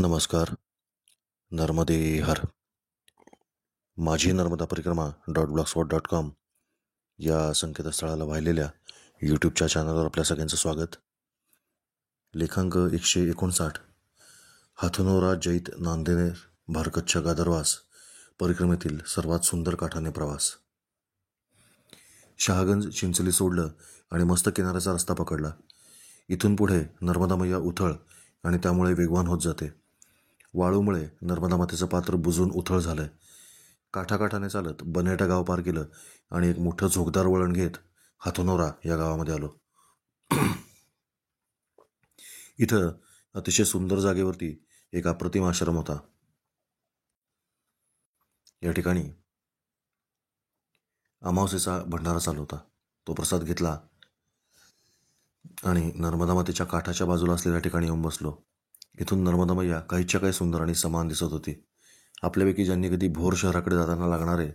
नमस्कार. नर्मदे हर. माझी नर्मदा परिक्रमा .blogspot.com या संकेतस्थळाला वाहिलेल्या यूट्यूबच्या चॅनलवर आपल्या सगळ्यांचं स्वागत. लेखांक 159. हाथनोरा जैत नांदेनेर भारकतच्या गादरवास परिक्रमेतील सर्वात सुंदर काठाने प्रवास. शहागंज चिंचली सोडलं आणि मस्त किनाऱ्याचा रस्ता पकडला. इथून पुढे नर्मदा मैया उथळ आणि त्यामुळे वेगवान होत जाते. वाळूमुळे नर्मदा मातेचं पात्र बुजून उथळ झालंय. काठाकाठाने चालत बनेटा गाव पार केलं आणि एक मोठं झोकदार वळण घेत हाथनोरा या गावामध्ये आलो. इथं अतिशय सुंदर जागेवरती एक अप्रतिम आश्रम होता. या ठिकाणी अमावस्येचा भंडारा चालू होता. तो प्रसाद घेतला आणि नर्मदा मातेच्या काठाच्या बाजूला असलेल्या ठिकाणी येऊन बसलो. इथून नर्मदा मैया काहीच्या काही सुंदर आणि समान दिसत होती. आपल्यापैकी ज्यांनी कधी भोर शहराकडे जाताना लागणारे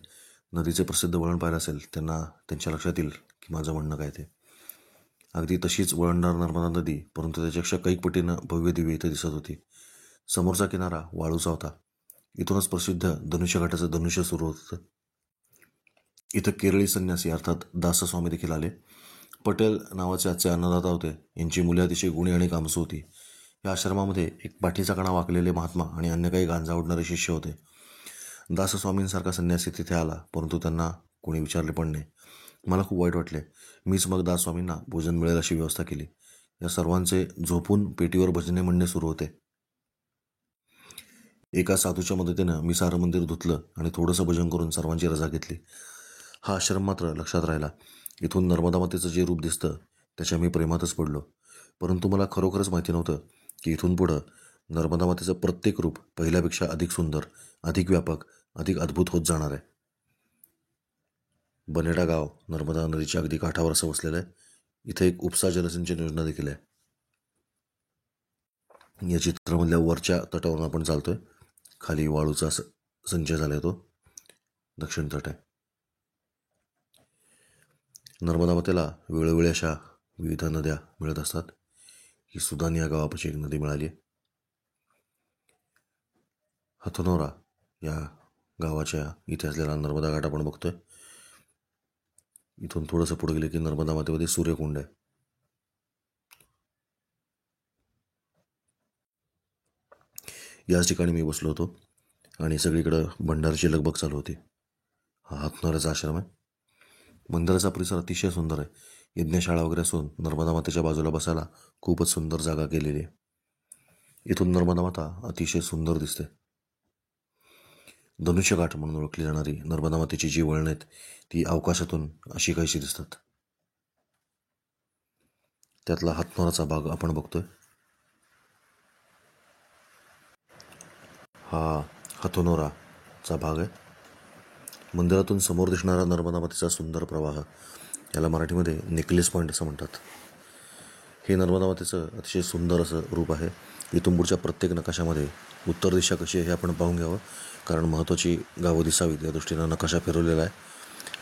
नदीचे प्रसिद्ध वळण पाहिलं असेल त्यांना त्यांच्या लक्षात येईल की माझं म्हणणं काय ते. अगदी तशीच वळणदार नर्मदा नदी, परंतु त्याच्यापेक्षा कैक पटीनं भव्य दिव्य इथं दिसत होती. समोरचा किनारा वाळूचा होता. इथूनच प्रसिद्ध धनुष्यघाटाचं धनुष्य सुरू होतं. इथं केरळी संन्यासी अर्थात दासस्वामी देखील आले. पटेल नावाचे आजचे अन्नदाता होते. यांची मुले अतिशय गुणी आणि कामसू होती. या आश्रमामध्ये एक पाठीचा कणा वाकलेले महात्मा आणि अन्य काही गांजा ओढणारे शिष्य होते. दासस्वामींसारखा संन्यासी तिथे आला, परंतु त्यांना कोणी विचारले पण नाही. मला खूप वाईट वाटले. मीच मग दासस्वामींना भोजन मिळेल अशी व्यवस्था केली. या सर्वांचे झोपून पेटीवर भजने म्हणणे सुरू होते. एका साधूच्या मदतीनं मी सारं मंदिर धुतलं आणि थोडंसं भजन करून सर्वांची रजा घेतली. हा आश्रम मात्र लक्षात राहिला. इथून नर्मदा मातेचं जे रूप दिसतं त्याच्या मी प्रेमातच पडलो. परंतु मला खरोखरच माहिती नव्हतं की इथून पुढं नर्मदा मातेचं प्रत्येक रूप पहिल्यापेक्षा अधिक सुंदर, अधिक व्यापक, अधिक अद्भुत होत जाणार आहे. बनेटा गाव नर्मदा नदीच्या अगदी काठावर असं वसलेलं आहे. इथे एक उपसा जलसिंचन योजना देखील आहे. या चित्रामधल्या वरच्या तटावरून आपण चालतोय. खाली वाळूचा संचय झालाय, तो दक्षिण तट आहे. नर्मदा मातेला वेळोवेळी अशा विविध नद्या मिळत असतात. ही सुदान या गावापाशी एक नदी मिळाली आहे. हाथनोरा या गावाच्या इथे असलेला नर्मदा घाट आपण बघतोय. इथून थोडंसं पुढे गेले की नर्मदा मातेमध्ये सूर्यकुंड आहे. याच ठिकाणी मी बसलो होतो आणि सगळीकडं भंडाराची लगबग चालू होती. हा हाथनोराचा आश्रम आहे. मंदिराचा परिसर अतिशय सुंदर आहे. यज्ञशाळा वगैरे असून नर्मदा मातेच्या बाजूला बसायला खूपच सुंदर जागा केलेली आहे. इथून नर्मदा माता अतिशय सुंदर दिसते. धनुष्यघाट म्हणून ओळखली जाणारी नर्मदा मातेची जी वळण आहेत ती अवकाशातून अशी काहीशी दिसतात. त्यातला हाथनोराचा भाग आपण बघतोय. हा हाथनोराचा भाग आहे. मंदिरातून समोर दिसणारा नर्मदा मातेचा सुंदर प्रवाह याला मराठीमध्ये नेकलेस पॉईंट असं म्हणतात. हे नर्मदा मातेचं अतिशय सुंदर असं रूप आहे. इथून पुढच्या प्रत्येक नकाशामध्ये उत्तर दिशा कशी आहे हे आपण पाहून घ्यावं, कारण महत्त्वाची गावं दिसावीत या दृष्टीनं नकाशा फिरवलेला आहे.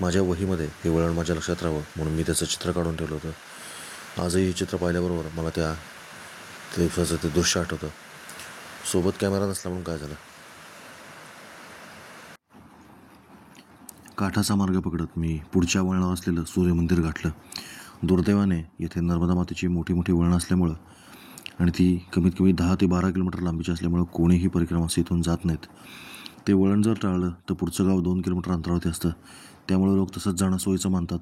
माझ्या वहीमध्ये हे वळण माझ्या लक्षात राहावं म्हणून मी त्याचं चित्र काढून ठेवलं होतं. आजही हे चित्र पाहिल्याबरोबर मला त्या दिवसाचं ते दृश्य आठवतं. सोबत कॅमेरा नसला म्हणून काय झालं. काठाचा मार्ग पकडत मी पुढच्या वळणावर असलेलं सूर्यमंदिर गाठलं. दुर्दैवाने येथे नर्मदा मातेची मोठी मोठी वळणं असल्यामुळं आणि ती कमीत कमी 10 ते 12 किलोमीटर लांबीची असल्यामुळं कोणीही परिक्रमास इथून जात नाहीत. ते वळण जर टाळलं तर पुढचं गाव 2 किलोमीटर अंतरावरती असतं. त्यामुळे लोक तसंच जाणं सोयीचं मानतात.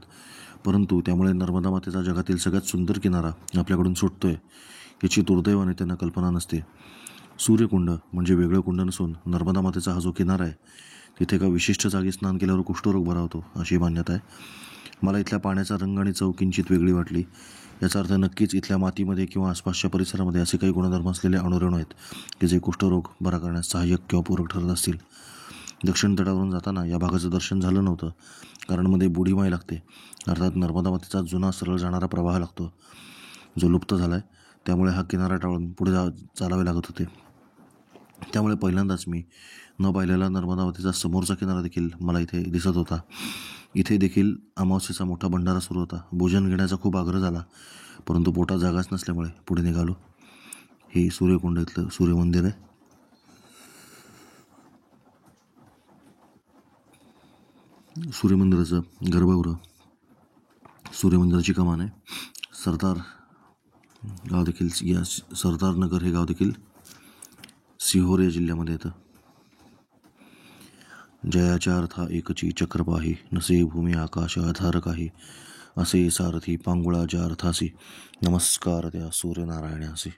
परंतु त्यामुळे नर्मदा मातेचा जगातील सगळ्यात सुंदर किनारा आपल्याकडून सुटतोय याची दुर्दैवाने त्यांना कल्पना नसते. सूर्यकुंड म्हणजे वेगळं कुंड नसून नर्मदा मातेचा हा जो किनारा आहे तिथे एका विशिष्ट जागी स्नान केल्यावर कुष्ठरोग बरा होतो अशी मान्यता आहे. मला इथल्या पाण्याचा रंग आणि चव किंचित वेगळी वाटली. याचा अर्थ नक्कीच इथल्या मातीमध्ये किंवा आसपासच्या परिसरामध्ये असे काही गुणधर्म असलेले अणुरेणू आहेत की जे कुष्ठरोग बरा करण्यास सहाय्यक किंवा पूरक ठरत असतील. दक्षिण तटावरून जाताना या भागाचं दर्शन झालं नव्हतं, कारण मध्ये बुढीमाई लागते, अर्थात नर्मदा मातेचा जुना सरळ जाणारा प्रवाह लागतो जो लुप्त झाला आहे. त्यामुळे हा किनारा टाळून पुढे चालावे लागत होते. त्यामुळे पहिल्यांदाच मी न पाहिलेला नर्मदा मातेचा समोरचा किनारा देखील मला इथे दिसत होता. इथे देखील अमावस्येचा मोठा भंडारा सुरू होता. भोजन घेण्याचा खूप आग्रह झाला, परंतु पोटात जागाच नसल्यामुळे पुढे निघालो. हे सूर्यकुंड इथलं सूर्यमंदिर आहे. सूर्यमंदिराचं गर्भगृह, सूर्यमंदिराची कमान आहे. सरदार गाव देखील या सरदार नगर हे गाव देखील सिहोर या जिल्ह्यामध्ये येतं. जयाच्या अर्था एकची चक्रपाही, नसे भूमी आकाश आधार काही, असे सारथी पांगुळाच्या अर्थासी, नमस्कार त्या सूर्यनारायणासी.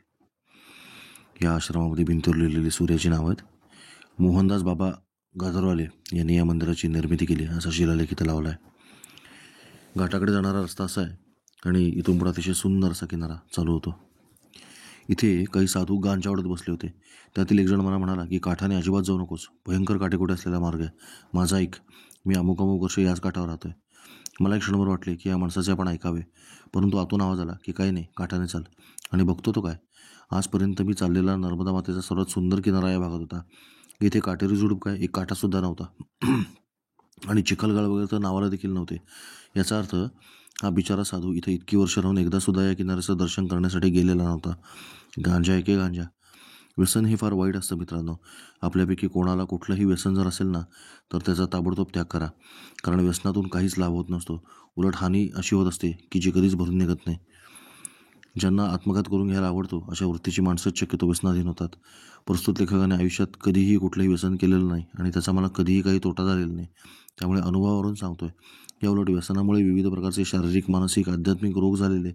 या आश्रमामध्ये भिंतीवर लिहिलेली सूर्याची नावं आहेत. मोहनदास बाबा गाजरवाले यांनी या मंदिराची निर्मिती केली असा शिलालेख इथं लावला आहे. घाटाकडे जाणारा रस्ता असा आहे आणि इथून पुढे अतिशय सुंदर असा किनारा चालू होतो. इथे काही साधू गांजा ओढत बसले होते. त्यातील एक जण मला म्हणाला की काठाने अजिबात जाऊ नकोस, भयंकर काटेकोटे असलेला मार्ग आहे. माझा ऐक, मी अमुक वर्ष याच काठावर राहतोय. मला एक क्षणभर वाटले की या माणसाचे आपण ऐकावे, परंतु आतून आवाज आला की काही नाही, काठाने चाल. आणि बघतो तो काय, आजपर्यंत मी चाललेला नर्मदा मातेचा सर्वात सुंदर किनारा या भागात होता. इथे काटेरी झुडूप काय एक काठासुद्धा नव्हता आणि चिखलगाळ वगैरे तर नावाला देखील नव्हते. याचा अर्थ हा बिचारा साधू इथे इतकी वर्ष राहून एकदासुद्धा या किनाऱ्याचं दर्शन करण्यासाठी गेलेला नव्हता. गांजा एके गांजा. व्यसन हे फार वाईट असतं मित्रांनो. आपल्यापैकी कोणाला कुठलंही व्यसन जर असेल ना तर त्याचा ताबडतोब त्याग करा, कारण व्यसनातून काहीच लाभ होत नसतो. उलट हानी अशी होत असते की जी कधीच भरून निघत नाही. ज्यांना आत्मघात करून घ्यायला आवडतो अशा वृत्तीची माणसंच शक्यतो व्यसनाधीन होतात. प्रस्तुत लेखकाने आयुष्यात कधीही कुठलंही व्यसन केलेलं नाही आणि त्याचा मला कधीही काही तोटा झालेला नाही, त्यामुळे अनुभवावरून सांगतोय. या उलट व्यसनामुळे विविध प्रकारचे शारीरिक, मानसिक, आध्यात्मिक रोग झालेले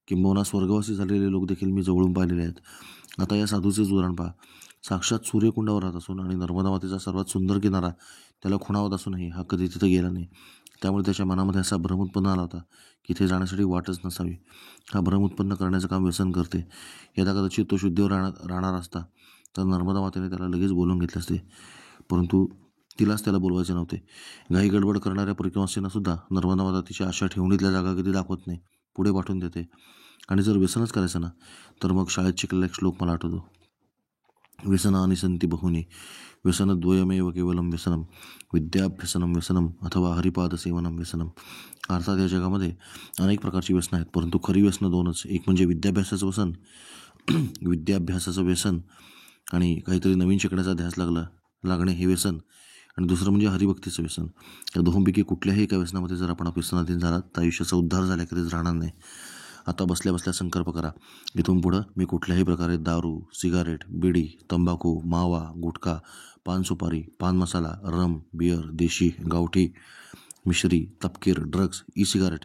किंबहुना स्वर्गवासी झालेले लोक देखील मी जवळून पाहिलेले आहेत. आता या साधूचेच उदाहरण पहा. साक्षात सूर्यकुंडावर राहत असून आणि नर्मदा मातेचा सर्वात सुंदर किनारा त्याला खुणावत असूनही हा कधी तिथं गेला नाही. त्यामुळे त्याच्या मनामध्ये असा भ्रम उत्पन्न आला होता की इथे जाण्यासाठी वाटच नसावी. हा भ्रम उत्पन्न करण्याचं काम व्यसन करते. यदा कदाचित तो शुद्धीवर राहणार असता तर नर्मदा मातेने त्याला लगेच बोलवून घेतले असते, परंतु तिलाच त्याला बोलवायचे नव्हते. घाई गडबड करणाऱ्या परिक्रमास्थींना सुद्धा नर्मदा माता तिच्या आशा ठेवणीतल्या जागा कधी दाखवत नाही, पुढे पाठवून देते. आणि जर व्यसनच करायचं ना तर मग शाळेत शिकलेला एक श्लोक मला आठवतो. व्यसनानि सन्ति बहुनी, व्यसनद्वयमेव केवलम व्यसनम, विद्याभ्यसनम व्यसनम अथवा हरिपादसेवनम व्यसनम. अर्थात या जगामध्ये अनेक प्रकारची व्यसनं आहेत, परंतु खरी व्यसनं दोनच. एक म्हणजे विद्याभ्यासाचं व्यसन, विद्याभ्यासाचं व्यसन आणि काहीतरी नवीन शिकण्याचा ध्यास लागणे हे व्यसन, आणि दुसरं म्हणजे हरिभक्तीचं व्यसन. या दोहोंपैकी कुठल्याही एका व्यसनामध्ये जर आपण व्यसनाधीन झालात तर आयुष्याचा उद्धार झाल्याखेरीज राहणार नाही. आता बसल्या बसल्या संकल्प करा, इथून पुढं मी कुठल्याही प्रकारे दारू, सिगारेट, बिडी, तंबाखू, मावा, गुटखा, पान सुपारी, पान मसाला, रम, बियर, देशी, गावठी, मिश्री, तपकीर, ड्रग्ज, ई सिगारेट,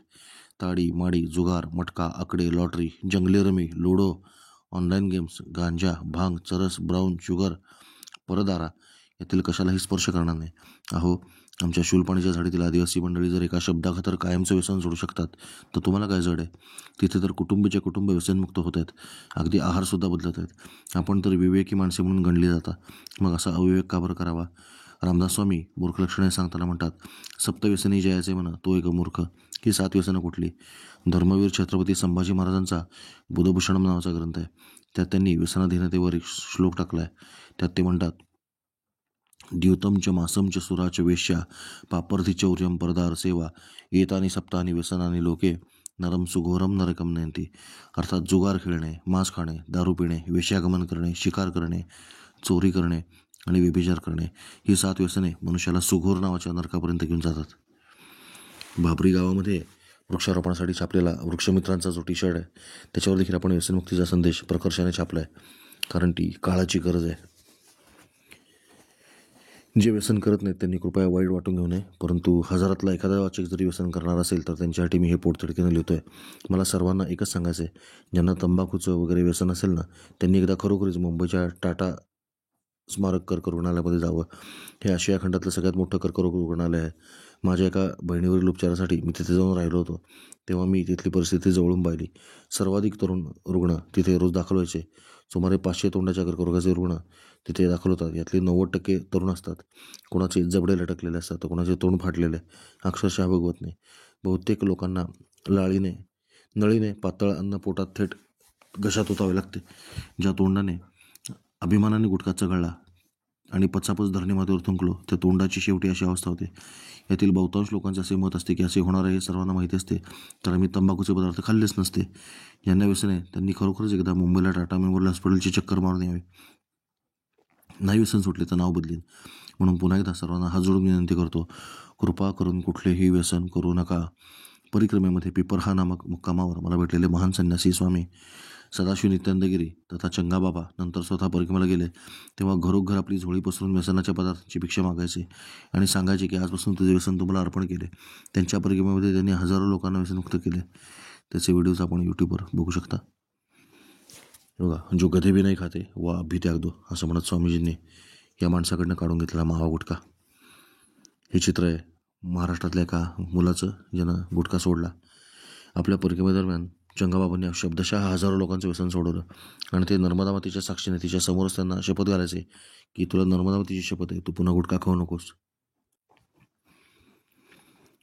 ताडी, माडी, जुगार, मटका, आकडे, लॉटरी, जंगली रमी, लुडो, ऑनलाईन गेम्स, गांजा, भांग, चरस, ब्राऊन शुगर, परदारा यातील कशालाही स्पर्श करणार नाही. अहो, आमच्या शूलपाणीच्या झाडीतील आदिवासी मंडळी जर एका शब्दाखातर कायमचं व्यसन सोडू शकतात तर तुम्हाला काय जड आहे. तिथे तर कुटुंब व्यसनमुक्त होत आहेत, अगदी आहारसुद्धा बदलत आहेत. आपण तर विवेकी माणसे म्हणून गणली जाता, मग असा अविवेक का बरं करावा. रामदास स्वामी मूर्खलक्षणे सांगताना म्हणतात, सप्तव्यसनी जयाचे म्हण तो एक मूर्ख. ही 7 व्यसनं कुठली? धर्मवीर छत्रपती संभाजी महाराजांचा बुधभूषणम नावाचा ग्रंथ आहे, त्यात त्यांनी व्यसनाधीनतेवर एक श्लोक टाकला आहे. त्यात ते म्हणतात, द्यूतम च मासम च सुराच वेश्या पापर्धि चौर्यम परदार सेवा एतानी सप्तानी व्यसनानी लोके नरम सुघोरम नरकम नयंती. अर्थात जुगार खेळणे, मांस खाणे, दारू पिणे, वेश्यागमन करणे, शिकार करणे, चोरी करणे आणि व्यभिचार करणे ही 7 व्यसने मनुष्याला सुघोर नावाच्या नरकापर्यंत घेऊन जातात. बाबरी गावामध्ये वृक्षारोपणासाठी छापलेला वृक्षमित्रांचा जो टी-शर्ट आहे त्याच्यावर देखील आपण व्यसनमुक्तीचा संदेश प्रकर्षाने छापला आहे, कारण ती काळाची गरज आहे. जे व्यसन करत नाहीत त्यांनी कृपया वाईट वाटून घेऊ नये, परंतु हजारातला एखादा वाचक जरी व्यसन करणार असेल तर त्यांच्यासाठी मी हे पोटतिडकीनं लिहितो आहे. मला सर्वांना एकच सांगायचं आहे, ज्यांना तंबाखूचं वगैरे व्यसन असेल ना त्यांनी एकदा खरोखरीच मुंबईच्या टाटा स्मारक कर्करोग रुग्णालयामध्ये जावं. हे आशिया खंडातलं सगळ्यात मोठं कर्करोग रुग्णालय आहे. माझ्या एका बहिणीवरील उपचारासाठी मी तिथे जाऊन राहिलो होतो, तेव्हा मी तिथली परिस्थिती जवळून पाहिली. सर्वाधिक तरुण रुग्ण तिथे रोज दाखल व्हायचे. सुमारे 500 तोंडाच्या कर्करोगाचे रुग्ण तिथे दाखल होतात. यातले 90% तरुण असतात. कोणाचे जबडे लटकलेले असतात तर कोणाचे तोंड फाटलेले, अक्षरशः बघवत नाही. बहुतेक लोकांना नळीने पातळ अन्न पोटात थेट घशात ओतावे लागते. ज्या तोंडाने अभिमानाने गुटखा चघळला आणि पचापच धरणी मातेवर थुंकलो त्या तोंडाची शेवटी अशी अवस्था होते. यातील बहुतांश लोकांचे असे मत असते की असे होणार आहे हे सर्वांना माहिती असते, तर आम्ही तंबाखूचे पदार्थ खाल्लेच नसते. ज्यांना व्यसन आहे त्यांनी खरोखरच एकदा मुंबईला टाटा मेमोरियल हॉस्पिटलची चक्कर मारून यावी. नाही व्यसन सुटले तर नाव बदलीन. म्हणून पुन्हा एकदा सर्वांना हात जोडून विनंती करतो, कृपा करून कुठलेही व्यसन करू नका. परिक्रमेमध्ये पिपरहा नामक मुक्कामावर मला भेटलेले महान संन्यासी स्वामी सदाशिव नित्यानंदगिरी तथा चंगाबाबा नंतर स्वतः परिक्रमेला गेले तेव्हा घरोघर आपली झोळी पसरून व्यसनाच्या पदार्थांची भिक्षा मागायचे आणि सांगायचे की आजपासून तुझे व्यसन तुम्हाला अर्पण केले. त्यांच्या परिक्रमेमध्ये त्यांनी हजारो लोकांना व्यसनमुक्त केले. त्याचे व्हिडिओज आपण यूट्यूबवर बघू शकता. बघा, जो गधे भी नाही खाते व अभि त्याग दो असं म्हणत स्वामीजींनी या माणसाकडनं काढून घेतलेला मावा गुटखा. हे चित्र आहे महाराष्ट्रातल्या एका मुलाचं ज्यानं गुटखा सोडला. आपल्या परिक्रमेदरम्यान चंगाबाबांनी शब्दशः हजारो लोकांचं व्यसन सोडवलं आणि ते नर्मदा मातेच्या साक्षीने तिच्या समोरच त्यांना शपथ घालायचे की तुला नर्मदा मातेची शपथ आहे, तू पुन्हा गुटखा खाऊ नकोस.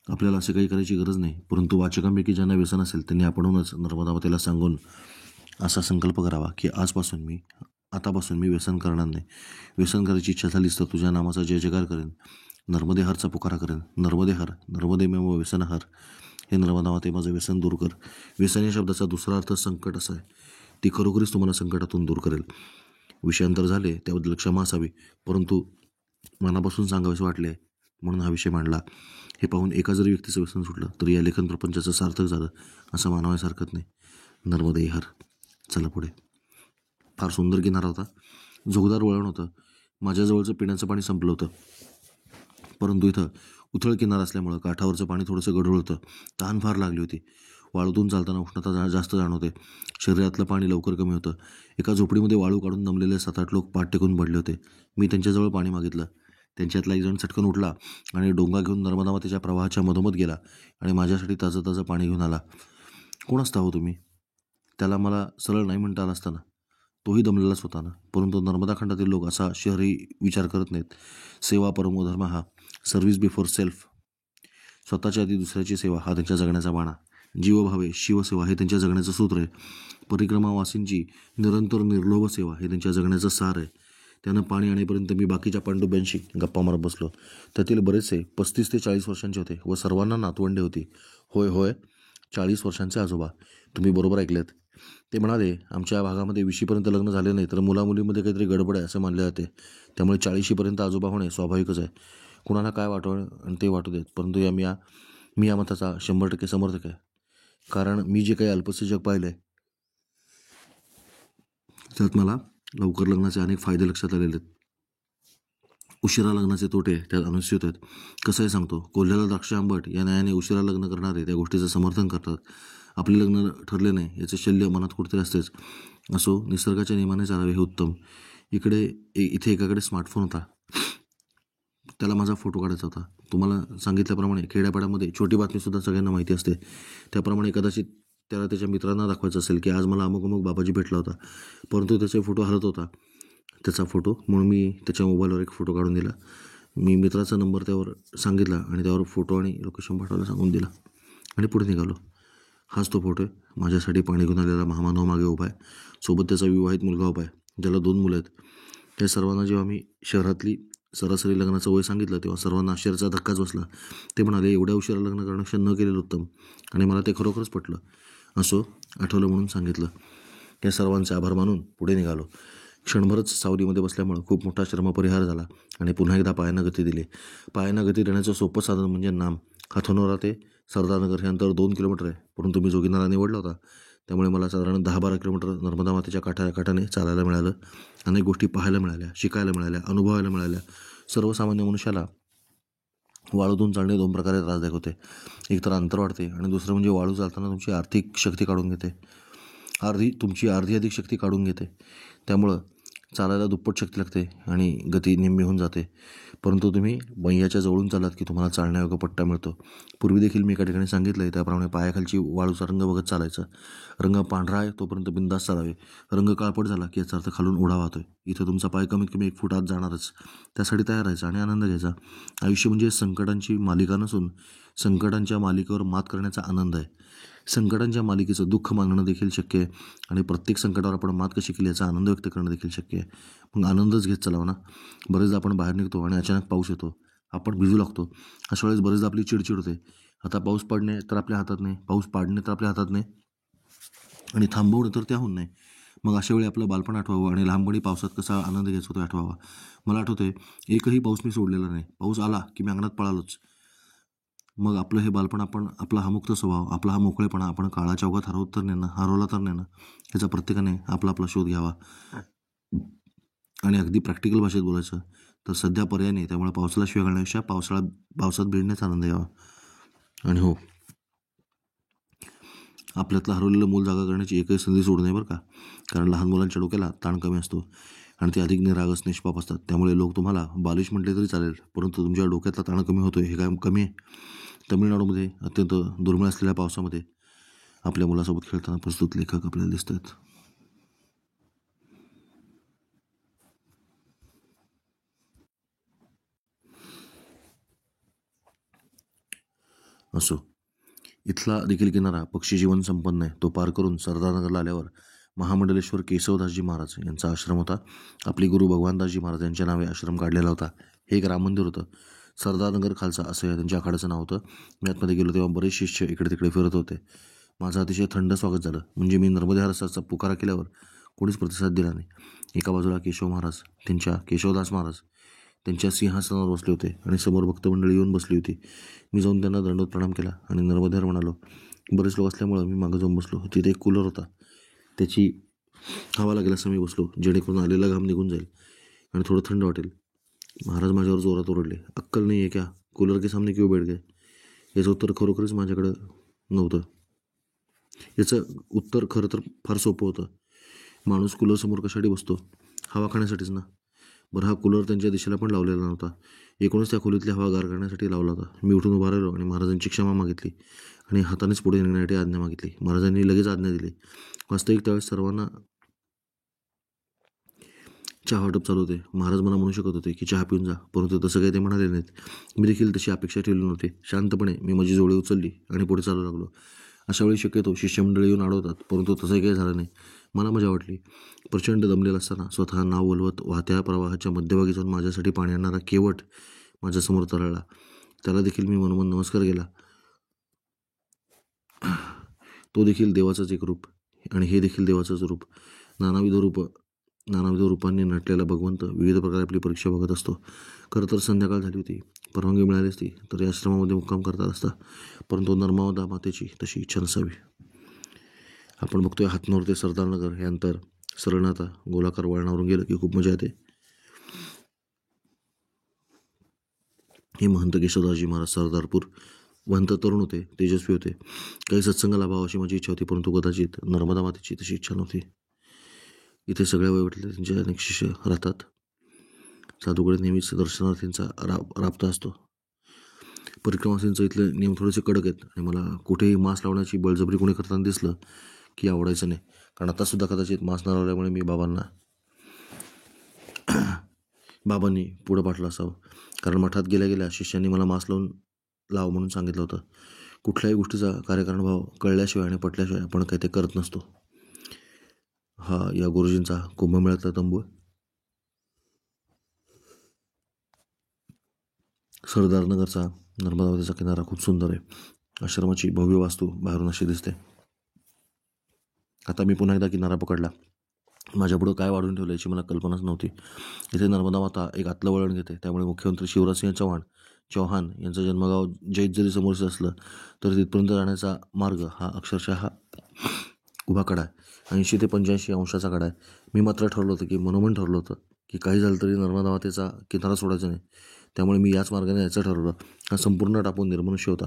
आपल्याला असं काही करायची गरज नाही, परंतु वाचकांपैकी ज्यांना व्यसन असेल त्यांनी आपणच नर्मदा मातेला सांगून असा संकल्प करावा की आतापासून मी व्यसन करणार नाही. व्यसन करायची इच्छा झालीच तर तुझ्या नामाचा जय जयकार करेन, नर्मदे हरचा पुकारा करेन. नर्मदे हर, नर्मदे मेव व्यसन हर. हे नर्मदा माते माझं व्यसन दूर कर. व्यसन या शब्दाचा दुसरा अर्थ संकट असा आहे. ती खरोखरीच तुम्हाला संकटातून दूर करेल. विषयांतर झाले त्याबद्दल क्षमा असावी, परंतु मनापासून सांगावेसे वाटले म्हणून हा विषय मांडला. हे पाहून एका जरी व्यक्तीचं व्यसन सुटलं तरी या लेखन प्रपंचाचं सार्थक झालं असं मानावयास हरकत नाही. नर्मदे हर. चला पुढे. फार सुंदर किनारा होता, जोगदार वळण होतं. माझ्याजवळचं पिण्याचं पाणी संपलं होतं, परंतु इथं उथळ किनारा असल्यामुळं काठावरचं पाणी थोडंसं गढूळ होतं. तहान फार लागली होती. वाळूतून चालताना उष्णता जास्त जाणवते. शरीरातलं पाणी लवकर कमी होतं. एका झोपडीमध्ये वाळू काढून दमलेले 7-8 लोक पाठ टेकून पडले होते. मी त्यांच्याजवळ पाणी मागितलं. त्यांच्यातला एक जण चटकन उठला आणि डोंगा घेऊन नर्मदा मातेच्या प्रवाहाच्या मधोमध गेला आणि माझ्यासाठी ताजं ताजं पाणी घेऊन आला. कोण असता हो तुम्ही? त्याला मला सरळ नाही म्हणता आलं असताना. तोही दमलेलाच होता ना. परंतु नर्मदा खंडातील लोक असा शहरी विचार करत नाहीत. सेवा परमो धर्म हा, सर्व्हिस बिफोर सेल्फ. स्वतःच्या आधी दुसऱ्याची सेवा हा त्यांच्या जगण्याचा बाणा. जीवभावे शिवसेवा हे त्यांच्या जगण्याचं सूत्र आहे. परिक्रमावासींची निरंतर निर्लोभ सेवा हे त्यांच्या जगण्याचं सार आहे. त्यानं पाणी आणेपर्यंत मी बाकीच्या पांडुब्यांशी गप्पा मारत बसलो. त्यातील बरेचसे 35 ते 40 वर्षांचे होते व सर्वांना नातवंडे होती. होय 40 वर्षांचे आजोबा. तुम्ही बरोबर ऐकलेत. ते म्हणाले, आमच्या भागामध्ये 20पर्यंत लग्न झाले नाही तर मुलामुलीमध्ये काहीतरी गडबड आहे असं मानले जाते. त्यामुळे 40पर्यंत आजोबा होणे स्वाभाविकच आहे. कुणाला काय वाटवं आणि ते वाटू देत, परंतु मी या मताचा 100% समर्थक आहे. कारण मी जे काही अल्पसे जग पाहिलं आहे त्यात मला लवकर लग्नाचे अनेक फायदे लक्षात आलेले आहेत. उशिरा लग्नाचे तोटे त्यात अनुस्यूत आहेत. कसंही सांगतो, कोल्ह्याला द्राक्ष आंबट या न्यायाने उशिरा लग्न करणारे त्या गोष्टीचं समर्थन करतात. आपले लग्न ठरले नाही याचे शल्य मनात कुठेतरी असतेच. असो, निसर्गाच्या नियमाने चालावे हे उत्तम. इथे एकाकडे स्मार्टफोन होता. त्याला माझा फोटो काढायचा होता. तुम्हाला सांगितल्याप्रमाणे खेड्यापाड्यामध्ये छोटी बातमीसुद्धा सगळ्यांना माहिती असते. त्याप्रमाणे कदाचित त्याला त्याच्या मित्रांना दाखवायचं असेल की आज मला अमुक बाबाजी भेटला होता, परंतु त्याचा फोटो हरत होता. त्याचा फोटो म्हणून मी त्याच्या मोबाईलवर एक फोटो काढून दिला. मी मित्राचा नंबर त्यावर सांगितला आणि त्यावर फोटो आणि लोकेशन पाठवायला सांगून दिला आणि पुढे निघालो. हाच तो फोटो आहे. माझ्यासाठी पाणी घेऊन आलेला महामानव मागे उभा आहे. सोबत त्याचा विवाहित मुलगा उभा आहे, ज्याला 2 मुलं आहेत. त्या सर्वांना जेव्हा मी शहरातली सरासरी लग्नाचं वय सांगितलं तेव्हा सर्वांना आश्चर्याचा धक्काच बसला. ते म्हणाले, एवढ्या उशिरा लग्न करण्यापेक्षा न केलेलं उत्तम. आणि मला ते खरोखरच पटलं. असो, आठवलं म्हणून सांगितलं. त्या सर्वांचे आभार मानून पुढे निघालो. क्षणभरच सावलीमध्ये बसल्यामुळं खूप मोठा श्रमपरिहार झाला आणि पुन्हा एकदा पायानं गती दिली. पायानं गती देण्याचं सोपं साधन म्हणजे नाम. हाथोनोरा ते सरदारनगर हे अंतर 2 किलोमीटर आहे, परंतु मी जोगीनारा निवडला होता त्यामुळे मला साधारण 10-12 किलोमीटर नर्मदा मातेच्या काठाने चालायला मिळालं. अनेक गोष्टी पाहायला मिळाल्या, शिकायला मिळाल्या, अनुभवायला मिळाल्या. सर्वसामान्य मनुष्याला वाळूतून चालणे 2 प्रकारे त्रासदायक होते. एक तर अंतर वाढते आणि दुसरं म्हणजे वाळू चालताना तुमची आर्थिक शक्ती काढून घेते. तुमची अर्धी अधिक शक्ती काढून घेते. त्यामुळं चालायला दुप्पट शक्ती लागते आणि गती निम्मी होऊन जाते. परंतु तुम्ही बैयाच्या जवळून चालात की तुम्हाला चालण्यायोग्य पट्टा मिळतो. पूर्वी देखील मी एका ठिकाणी सांगितलं आहे त्याप्रमाणे पायाखालची वाळूचा रंग बघत चालायचं. रंग पांढरा आहे तोपर्यंत बिंदास चालावे. रंग काळपट झाला की याचा अर्थ खालून ओढा वाहतोय. इथं तुमचा पाय कमीत कमी 1 फूट आत जाणारच. त्यासाठी तयार राहायचं आणि आनंद घ्यायचा. आयुष्य म्हणजे संकटांची मालिका नसून संकटांच्या मालिकेवर मात करण्याचा आनंद आहे. संकटांच्या मालिकेचं दुःख मानणं देखील शक्य आहे आणि प्रत्येक संकटावर आपण मात कशी केली याचा आनंद व्यक्त करणं देखील शक्य आहे. मग आनंदच घेत चलावं ना. बरेचदा आपण बाहेर निघतो आणि अचानक पाऊस येतो. आपण भिजू लागतो. अशा वेळेस बरेचदा आपली चिडचिड होते. आता पाऊस पडणे तर आपल्या हातात नाही, पाऊस पाडणे तर आपल्या हातात नाही आणि थांबवणं तर त्याहून नाही. मग अशा वेळी आपलं बालपण आठवावं आणि लहानपणी पावसात कसा आनंद घ्यायचा तो आठवावा. मला आठवतं आहे, एकही पाऊस मी सोडलेला नाही. पाऊस आला की मी अंगणात पळालोच. मग आपलं हे बालपण आपण, आपला हा मुक्त स्वभाव, आपला हा मोकळेपणा आपण काळाच्या ओघात हरवला तर नाही ना, ह्याचा प्रत्येकाने आपला आपला शोध घ्यावा. आणि अगदी प्रॅक्टिकल भाषेत बोलायचं तर सध्या पर्याय नाही, त्यामुळे पावसाला शिवाय घालण्यापेक्षा पावसात भिजण्याचा आनंद घ्यावा. आणि हो, आपल्यातलं हरवलेलं मूल जागा करण्याची एकही संधी सोडू नये बरं का. कारण लहान मुलांच्या डोक्याला ताण कमी असतो आणि ते अधिक निरागस निष्पाप असतात. त्यामुळे लोक तुम्हाला बालिश म्हटले तरी चालेल, परंतु तुमच्या डोक्यातला ताण कमी होतोय हे काय कमी आहे? तमिळनाडूमध्ये अत्यंत दुर्मिळ असलेल्या पावसामध्ये आपल्या मुलासोबत खेळताना प्रस्तुत लेखक आपल्याला दिसत आहेत. असो, इथला देखील किनारा पक्षीजीवन संपन्न आहे. तो पार करून सरदारनगरला आल्यावर महामंडलेश्वर केशवदासजी महाराज यांचा आश्रम होता. आपले गुरु भगवानदासजी महाराज यांच्या नावे आश्रम काढलेला होता. हे एक राम मंदिर होतं. सरदारनगर खालसा असं या त्यांच्या आखाड्याचं नाव होतं. मी आतमध्ये गेलो तेव्हा बरेच शिष्य इकडे तिकडे फिरत होते. माझं अतिशय थंड स्वागत झालं. म्हणजे मी नर्मदे हरसाचा पुकारा केल्यावर कोणीच प्रतिसाद दिला नाही. एका बाजूला केशव महाराज, केशवदास महाराज त्यांच्या सिंहासनावर बसले होते आणि समोर भक्तमंडळी येऊन बसली होती. मी जाऊन त्यांना दंडवत प्रणाम केला आणि नर्मदेहर म्हणालो. बरेच लोक असल्यामुळं मी मागं जाऊन बसलो. तिथे एक कूलर होता. त्याची हवा लागेल असं मी बसलो, जेणेकरून आलेला घाम निघून जाईल आणि थोडं थंड वाटेल. महाराज माझ्यावर जोरात ओरडले, अक्कल नाही आहे क्या, कूलर के सामने क्यों बैठ गए? याचं उत्तर खरोखरच माझ्याकडं नव्हतं. याचं उत्तर खरं तर फार सोपं होतं. माणूस कूलरसमोर कशासाठी बसतो? हवा खाण्यासाठीच ना. बरं, हा कूलर त्यांच्या दिशेला पण लावलेला नव्हता. एकूणच त्या खोलीतली हवा गार करण्यासाठी लावला होता. मी उठून उभा राहिलो आणि महाराजांची क्षमा मागितली आणि हातानेच पुढे निघण्यासाठी आज्ञा मागितली. महाराजांनी लगेच आज्ञा दिली. वास्तविक त्यावेळेस सर्वांना चहा वाटप चालू होते. महाराज मला म्हणू शकत होते की चहा पिऊन जा, परंतु तसं काही ते म्हणाले नाहीत. मी देखील तशी अपेक्षा ठेवली नव्हती. शांतपणे मी माझी जोडी उचलली आणि पुढे चालू लागलो. अशा वेळी शक्यतो शिष्यमंडळी येऊन अडवतात, परंतु तसंही काही झालं नाही. मला मजा वाटली. प्रचंड दमलेला असताना स्वतः नाव वलवत वाहत्या प्रवाहाच्या मध्यभागी जाऊन माझ्यासाठी पाणी आणणारा केवट माझ्यासमोर तरळला. त्याला देखील मी मनोमन नमस्कार केला. तो देखील देवाचंच एक रूप आणि हे देखील देवाचंच रूप. नानाविध रूपांनी नटलेला भगवंत विविध प्रकारे आपली परीक्षा बघत असतो. खरं तर संध्याकाळ झाली होती. परवानगी मिळाली असती तर या आश्रमामध्ये मुक्काम करता असता, परंतु नर्मदा मातेची तशी इच्छा नसावी. आपण बघतोय हातनूर ते सरदारनगर हे अंतर सरळ आता गोलाकार वळणावरून गेलं की खूप मजा येते. हे महंत केशवदासजी महाराज सरदारपूर महंत तरुण होते, तेजस्वी होते. काही सत्संग लाभावा अशी माझी इच्छा होती, परंतु कदाचित नर्मदा मातेची तशी इच्छा नव्हती. इथे सगळ्या वयोगटातले त्यांचे अनेक शिष्य राहतात. साधूकडे नेहमीच दर्शनार्थींचा राबता असतो. परिक्रमासींचं इथले नियम थोडेसे कडक आहेत आणि मला कुठेही मास्क लावण्याची बळजबरी कोणी करताना दिसलं की आवडायचं नाही. कारण आतासुद्धा कदाचित मास्क न लावल्यामुळे मी बाबांनी पुढं पाठलं असावं. कारण मठात गेल्या शिष्यांनी मला मास्क लाव म्हणून सांगितलं होतं. कुठल्याही गोष्टीचा कार्यकारणभाव कळल्याशिवाय आणि पटल्याशिवाय आपण काही ते करत नसतो. हा या गुरुजींचा कुंभमेळ्यातला तंबू आहे. सरदारनगरचा नर्मदा नदीचा किनारा खूप सुंदर आहे. आश्रमाची भव्य वास्तू बाहेरून अशी दिसते. आता मी पुन्हा एकदा किनारा पकडला. माझ्यापुढं काय वाढून ठेवलं याची मला कल्पनाच नव्हती. इथे नर्मदा माता एक आतलं वळण घेते. त्यामुळे मुख्यमंत्री शिवराजसिंह चौहान यांचं जन्मगाव जैत जरी समोरचं असलं तर तिथपर्यंत जाण्याचा मार्ग हा अक्षरशः उभा कडा आहे. 80 ते 85 अंशाचा कडा आहे. मी मात्र मनोमन ठरलं होतं की काही झालं तरी नर्मदा मातेचा किनारा सोडायचा नाही. त्यामुळे मी याच मार्गाने यायचं ठरवलं. हा संपूर्ण टापून निर्मनुष्य होता.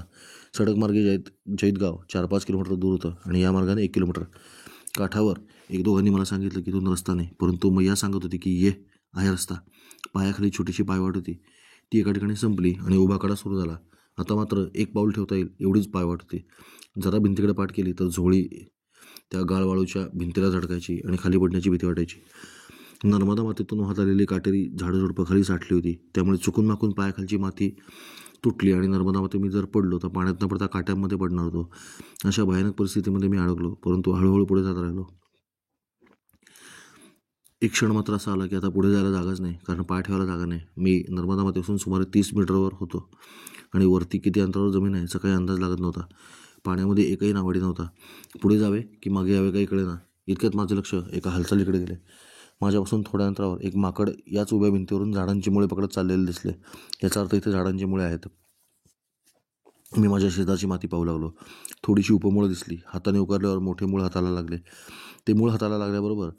सडक मार्गे जैतगाव 4-5 किलोमीटर दूर होतं आणि या मार्गाने 1 किलोमीटर. काठावर 1-2 मला सांगितलं की इथून रस्ता नाही, परंतु मैया सांगत होती की ये आहे रस्ता. पायाखाली छोटीशी पायवाट होती. ती एका ठिकाणी संपली आणि उभा कडा सुरू झाला. आता मात्र 1 पाऊल ठेवता येईल एवढीच पायवाट होती. जरा भिंतीकडे पाठ केली तर झोळी त्या गाळवाळूच्या भिंतीला झटकायची आणि खाली पडण्याची भीती वाटायची. नर्मदा मातेतून वाहत आलेली काटेरी झाडझुडपं खाली साठली होती. त्यामुळे चुकून माकून पायाखालची माती तुटली आणि नर्मदा माते मी जर पडलो तर पाण्यात न पडता काट्यामध्ये पडणार होतो. अशा भयानक परिस्थितीमध्ये मी अडकलो, परंतु हळूहळू पुढे जात राहिलो. एक क्षण मात्र असा आला की आता पुढे जायला जागाच नाही, कारण पाय ठेवायला जागा नाही. मी नर्मदा मातेपासून सुमारे 30 मीटरवर होतो आणि वरती किती अंतरावर जमीन आहे याचा काही अंदाज लागत नव्हता. पाण्यामध्ये एकही नावाडी नव्हता. पुढे जावे की मागे यावे काही कळेना. इतक्यात माझे लक्ष एका हालचालीकडे गेले. माझ्यापासून थोड्या अंतरावर एक माकड याच उभ्या भिंतीवरून झाडांची मुळे पकडत चाललेले दिसले. याचा अर्थ इथे झाडांची मुळे आहेत. मी माझ्या शेजारची माती पाहू लागलो. थोडीशी उपमुळं दिसली. हाताने उकारल्यावर मोठे मूळ हाताला लागले. ते मूळ हाताला लागल्याबरोबर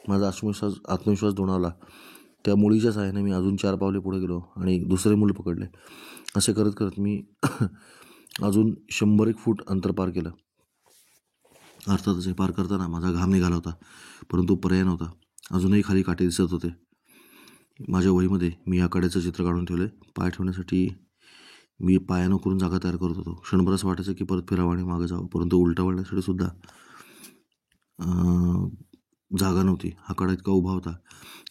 माझा आत्मविश्वास दुणावला. त्या मुळीच्या सहाय्याने मी अजून 4 पावले पुढे गेलो आणि दुसरे मूल पकडले. असे करत करत मी अजून 100 फूट अंतर पार केलं. अर्थातच हे पार करताना माझा घाम निघाला होता, परंतु पर्याय नव्हता. अजूनही खाली काटे दिसत होते. माझ्या वहीमध्ये मी या कड्याचं चित्र काढून ठेवले. पाय ठेवण्यासाठी मी पायानं करून जागा तयार करत होतो. क्षणभर असं वाटायचं की परत फिरावं आणि मागं जावं, परंतु उलटा वळण्यासाठी सुद्धा जागा नव्हती. हा कडा इतका उभा होता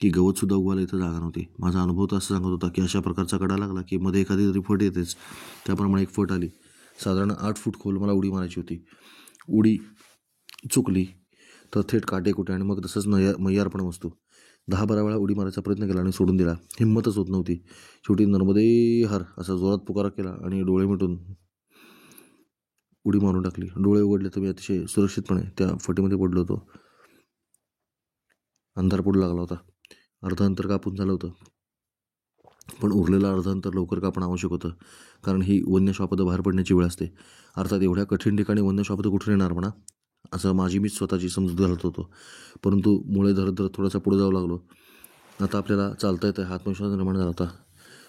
की गवतसुद्धा उगवायला इथं जागा नव्हती. माझा अनुभव तर असं सांगत होता की अशा प्रकारचा कडा लागला की मध्ये एखादी तरी फट येतेच. त्याप्रमाणे एक फट आली. साधारण 8 फूट खोल मला उडी मारायची होती. उडी चुकली तर थेट काटेकुटे आणि मग तसंच मैयारपण वस्तू. 10-12 वेळा उडी मारायचा प्रयत्न केला आणि सोडून दिला. हिंमतच होत नव्हती. शेवटी नर्मदे हर असा जोरात पुकारा केला आणि डोळे मिटून उडी मारून टाकली. डोळे उघडले तर मी अतिशय सुरक्षितपणे त्या फटीमध्ये पडलो होतो. अंधार पडू लागला होता. अर्ध अंतर कापून झालं होतं, पण उरलेलं अर्ध अंतर लवकर कापणं आवश्यक होतं, कारण ही वन्य श्वापदं बाहेर पडण्याची वेळ असते. अर्थात एवढ्या कठीण ठिकाणी वन्य श्वापदं कुठून येणार म्हणा, असं माझी मीच स्वतःची समजूत घालत होतो. परंतु मुळे धरत धरत थोडासा पुढे जाऊ लागलो. आता आपल्याला चालता येतं हा आत्मविश्वास निर्माण झाला होता.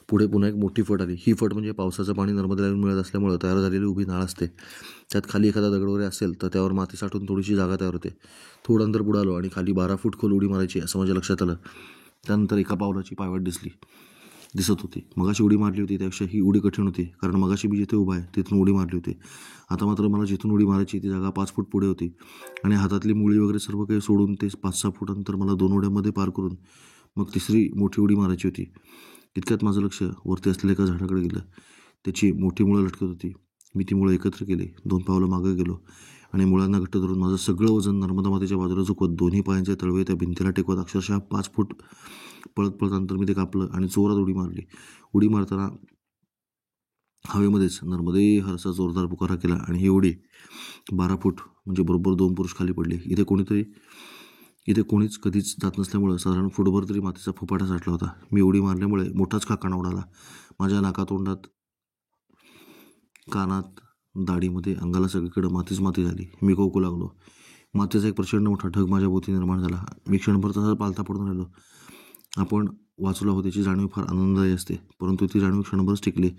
पुढे पुन्हा एक मोठी फट आली. ही फट म्हणजे पावसाचं पाणी नर्मदेला येऊन मिळत असल्यामुळं तयार झालेली उभी नाळ असते. त्यात खाली एखादा दगड वगैरे असेल तर त्यावर माती साठून थोडीशी जागा तयार होते. थोडं अंतर पुढे आलो आणि खाली 12 फूट खोल उडी मारायची असं माझ्या लक्षात आलं. त्यानंतर एका पावलाची पायवाट दिसत होती. मगाशी उडी मारली होती त्यापेक्षा ही उडी कठीण होती, कारण मगाशी मी जिथे उभा आहे तिथून उडी मारली होती. आता मात्र मला जिथून उडी मारायची ती जागा 5 फूट पुढे होती आणि हातातली मुळी वगैरे सर्व काही सोडून ते 5-6 फूट अंतर मला 2 उड्यांमध्ये पार करून मग तिसरी मोठी उडी मारायची होती. इतक्यात माझं लक्ष वरती असलेल्या एका झाडाकडे गेलं. त्याची मोठी मुळं लटकत होती. मी ती मुळं एकत्र केली. 2 पावलं मागं गेलो आणि मुळांना घट्ट धरून माझं सगळं वजन नर्मदा मातेच्या बाजूला झुकवत दोन्ही पायांचे तळवे त्या भिंतीला टेकवत अक्षरशः 5 फूट पळत पळत अंतर मी ते कापलं आणि जोरात उडी मारली. उडी मारताना हवेमध्येच नर्मदे हरसा जोरदार पुकारा केला आणि ही उडी 12 फूट म्हणजे बरोबर 2 पुरुष खाली पडले. इथे कोणीच कधीच जात नसल्यामुळं साधारण फुटभर तरी मातीचा फुपाटा साठला होता. मी उडी मारल्यामुळे मोठाच काकाणा उडाला. माझ्या नाकातोंडात, कानात, दाढीमध्ये, अंगाला सगळीकडे मातीच माती झाली. मी कौकू लागलो. मातीचा एक प्रचंड मोठा ढग माझ्या भोवती निर्माण झाला. मी क्षणभर तसा पालथा पडून राहिलो. आपण वाचलो आहोत याची जाणीव फार आनंददायी असते, परंतु ती जाणीव क्षणभरच टिकली.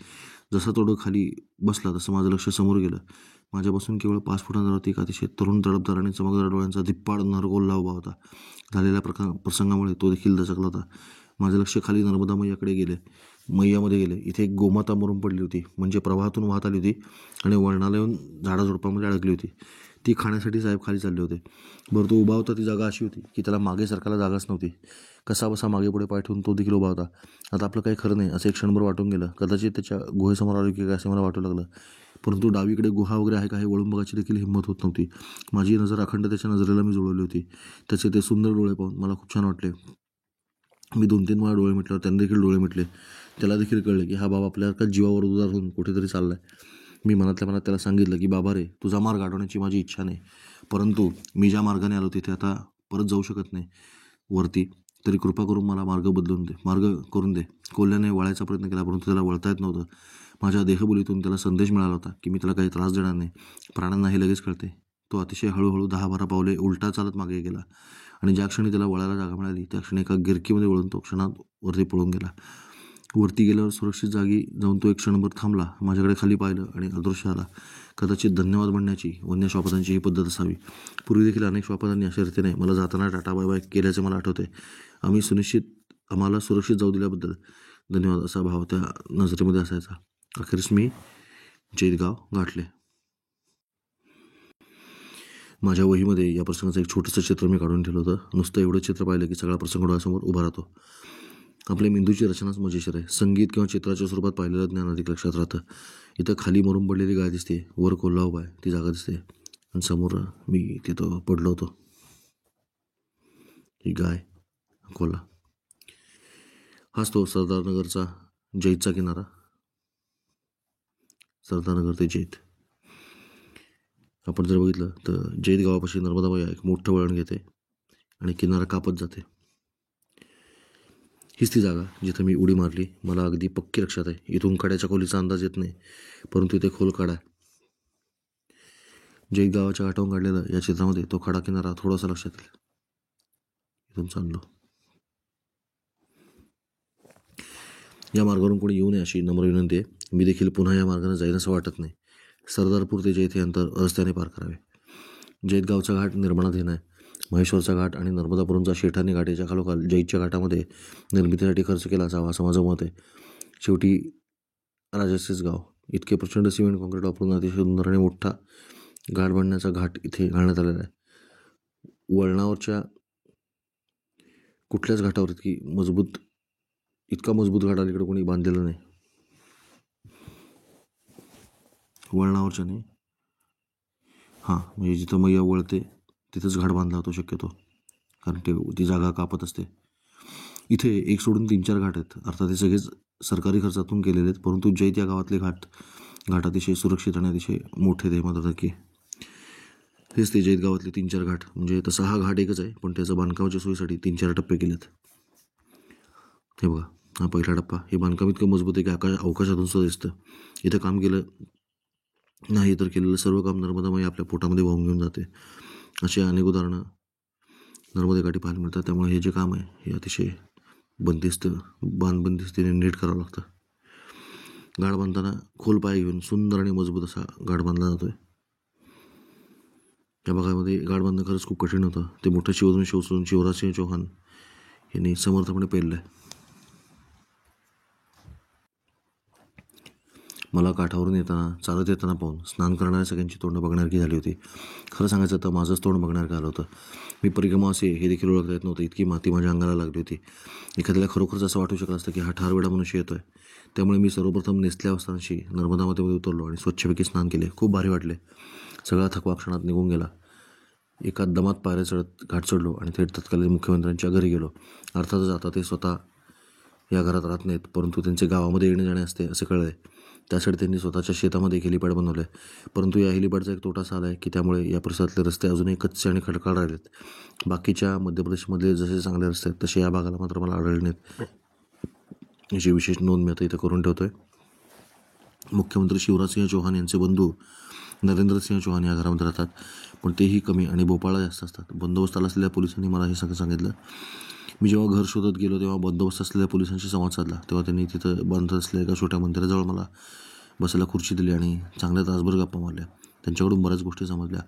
जसा तो ढग खाली बसला तसं माझं लक्ष समोर गेलं. माझ्यापासून केवळ 5 फूट अंतरावरती एक अतिशय तरुण, तडपदार आणि चमकदार डोळ्यांचा धिप्पाड नरगोल्ला उभा होता. झालेल्या प्रसंगामुळे तो देखील दचकला होता. माझं लक्ष खाली नर्मदा मैयामध्ये गेले. इथे एक गोमाता मरून पडली होती, म्हणजे प्रवाहातून वाहत आली होती आणि वळणाला येऊन झाडाझुडपामध्ये अडकली होती. ती खाण्यासाठी साहेब खाली चालले होते. बरं, तो उभा होता ती जागा अशी होती की त्याला मागे सरकायला जागाच नव्हती. कसा बसा मागे पुढे पाय ठेवून तो देखील उभा होता. आता आपलं काही खरं नाही असे एक क्षणभर वाटून गेलं. कदाचित त्याच्या गुहेसमोर आलो की काय असे मला वाटू लागलं. परंतु डावीकडे गुहा वगैरे आहे का हे वळून बघायची देखील हिंमत होत नव्हती. माझी नजर अखंड त्याच्या नजरेला मी जुळवली होती. त्याचे ते सुंदर डोळे पाहून मला खूप छान वाटले. मी 2-3 वेळा डोळे मिटल्यावर त्याने देखील डोळे मिटले. त्याला देखील कळले की हा बाबा आपल्याला जीवावर उदार होऊन कुठेतरी चाललाय. मी मनातल्या मनात त्याला सांगितलं की बाबा रे, तुझा मार्ग अडवण्याची माझी इच्छा नाही, परंतु मी ज्या मार्गाने आलो तिथे आता परत जाऊ शकत नाही वरती, तरी कृपा करून मला मार्ग करून दे. कोल्ह्याने वळायचा प्रयत्न केला, परंतु त्याला वळता येत नव्हतं. माझ्या देहबोलीतून त्याला संदेश मिळाला होता की मी त्याला काही त्रास देणार नाही. प्राण्यांना हे लगेच कळते. तो अतिशय हळूहळू 10-12 पावले उलटा चालत मागे गेला आणि ज्या क्षणी त्याला वळायला जागा मिळाली त्या क्षणी एका गिरकीमध्ये वळून तो क्षणात वरती पळून गेला. वरती गेल्यावर सुरक्षित जागी जाऊन तो एक क्षणभर थांबला, माझ्याकडे खाली पाहिलं आणि अदृश्य आला. कदाचित धन्यवाद म्हणण्याची वन्य श्वापदांची ही पद्धत असावी. पूर्वी देखील अनेक श्वापदांनी अशा रीतीने मला जाताना टाटा बाय बाय केल्याचे मला आठवते. आम्हाला सुरक्षित जाऊ दिल्याबद्दल धन्यवाद असा भाव त्या नजरेमध्ये असायचा. अखेरीस मी जैतगाव गाठले. माझ्या वहीमध्ये या प्रसंगाचं एक छोटंसं चित्र मी काढून ठेवलं होतं. नुसतं एवढं चित्र पाहिलं की सगळा प्रसंग डोळ्यासमोर उभा राहतो. आपल्या मेंदूची रचनाच मजेशीर आहे. संगीत किंवा चित्राच्या स्वरूपात पाहिलेलं ज्ञान अधिक लक्षात राहतं. इथं खाली मरून पडलेली गाय दिसते, वर कोल्हा उभा आहे ती जागा दिसते आणि समोर मी तिथं पडलो होतो. ही गाय, कोल्हा. हाच तो सरदारनगरचा जैतचा किनारा. सरदारनगर ते जैत. आपण जर बघितलं तर जैत गावापाशी नर्मदा मैया एक मोठं वळण घेते आणि किनारा कापत जाते. हीच ती जागा जिथं मी उडी मारली. मला अगदी पक्की लक्षात आहे. इथून कड्याच्या खोलीचा अंदाज येत नाही, परंतु इथे खोल कडा आहे. जैत गावाच्या काठावरून काढलेला या चित्रामध्ये तो खडा किनारा थोडासा लक्षात येईल. इथून चाललो. या मार्गावरून कोणी येऊ नये अशी नम्र विनंती आहे. मी देखील पुन्हा या मार्गाने जाईन असं वाटत नाही. सरदारपूर ते जैत हे अंतर रस्त्याने पार करावे. जैत गावचा घाट निर्माणाधीन आहे. महेश्वरचा घाट आणि नर्मदापुरमचा शेठानी घाट याच्या खालोखाल जैतच्या घाटामध्ये निर्मितीसाठी खर्च केला जावा असं माझं मत आहे. शेवटी राजाचेच गाव. इतके प्रचंड सिमेंट कॉन्क्रीट वापरून अतिशय सुंदर आणि मोठा घाट बांधण्याचा घाट इथे घालण्यात आलेला आहे. वळणावरच्या कुठल्याच घाटावर इतका मजबूत घाट अलीकडे कोणी बांधलेला नाही. वळणावरच्या नाही, हां, म्हणजे जिथं मैया वळते तिथंच घाट बांधला होतो शक्यतो, कारण ती जागा कापत असते. इथे एक सोडून 3-4 घाट आहेत. अर्थात हे सगळेच सरकारी खर्चातून केलेले आहेत, परंतु जैत या गावातले घाट अतिशय सुरक्षित आणि अतिशय मोठे ते मात्र की हेच ते जैत गावातले 3-4 घाट. म्हणजे तसा हा घाट एकच आहे, पण त्याचं बांधकामाच्या सोयीसाठी 3-4 टप्पे केलेत. हे बघा, हा पहिला टप्पा. हे बांधकाम इतकं मजबूत आहे की अवकाशातून सुद्धा दिसतं. इथं काम केलं नाही तर केलेलं सर्व काम नर्मदामाई आपल्या पोटामध्ये वाहून घेऊन जाते. अशी अनेक उदाहरणं नर्मदेकाठी पाहायला मिळतात. त्यामुळे हे जे काम आहे हे अतिशय बंदिस्तीने नीट करावं लागतं. घाट बांधताना खोल पाय घेऊन सुंदर आणि मजबूत असा घाट बांधला जातोय. या भागामध्ये घाट बांधणं खरंच खूप कठीण होतं. ते मोठं शिवराजसिंह चौहान यांनी समर्थपणे पेललं आहे. मला काठावरून चालत येताना पाहून स्नान करणाऱ्या सगळ्यांची तोंड बघण्यासारखी झाली होती. खरं सांगायचं तर माझंच तोंड बघण्यासारखं आलं होतं. मी परिक्रमा असे हे देखील ओळखता येत नव्हतं, इतकी माती माझ्या अंगाला लागली होती. एखाद्याला खरोखरच असं वाटू शकलं असतं की हा ठारवेडा मनुष्य येतोय. त्यामुळे मी सर्वप्रथम नेसल्या वस्त्रांशी नर्मदामध्ये उतरलो आणि स्वच्छपैकी स्नान केले. खूप भारी वाटले. सगळा थकवा क्षणात निघून गेला. एका दमात पायऱ्या चढत घाट चढलो आणि थेट तत्कालीन मुख्यमंत्र्यांच्या घरी गेलो. अर्थातच आता ते स्वतः या घरात राहत नाहीत, परंतु त्यांचे गावामध्ये येणे जाणे असते असे कळले. त्यासाठी त्यांनी स्वतःच्या शेतामध्ये एक हेलिपॅड बनवलं आहे. परंतु या हेलिपॅडचा एक तोटा असा आला आहे की त्यामुळे या परिसरातले रस्ते अजूनही कच्चे आणि खडकाळ राहिलेत. बाकीच्या मध्य प्रदेशमधले जसे चांगले रस्ते आहेत तसे या भागाला मात्र मला आढळले नाहीत. याची विशेष नोंद मी आता इथं करून ठेवतो आहे. मुख्यमंत्री शिवराजसिंह चौहान यांचे बंधू नरेंद्रसिंह चौहान या घरामध्ये राहतात, पण तेही कमी आणि भोपाळला जास्त असतात. बंदोबस्ताला असलेल्या पोलिसांनी मला हे सगळं सांगितलं. मी जेव्हा घर शोधत गेलो तेव्हा बंदोबस्त असलेल्या पोलिसांशी संवाद साधला. तेव्हा त्यांनी तिथं बांधत असलेल्या एका छोट्या मंदिराजवळ मला बसायला खुर्ची दिली आणि चांगल्या तासभर गप्पा मारल्या. त्यांच्याकडून बऱ्याच गोष्टी समजल्या.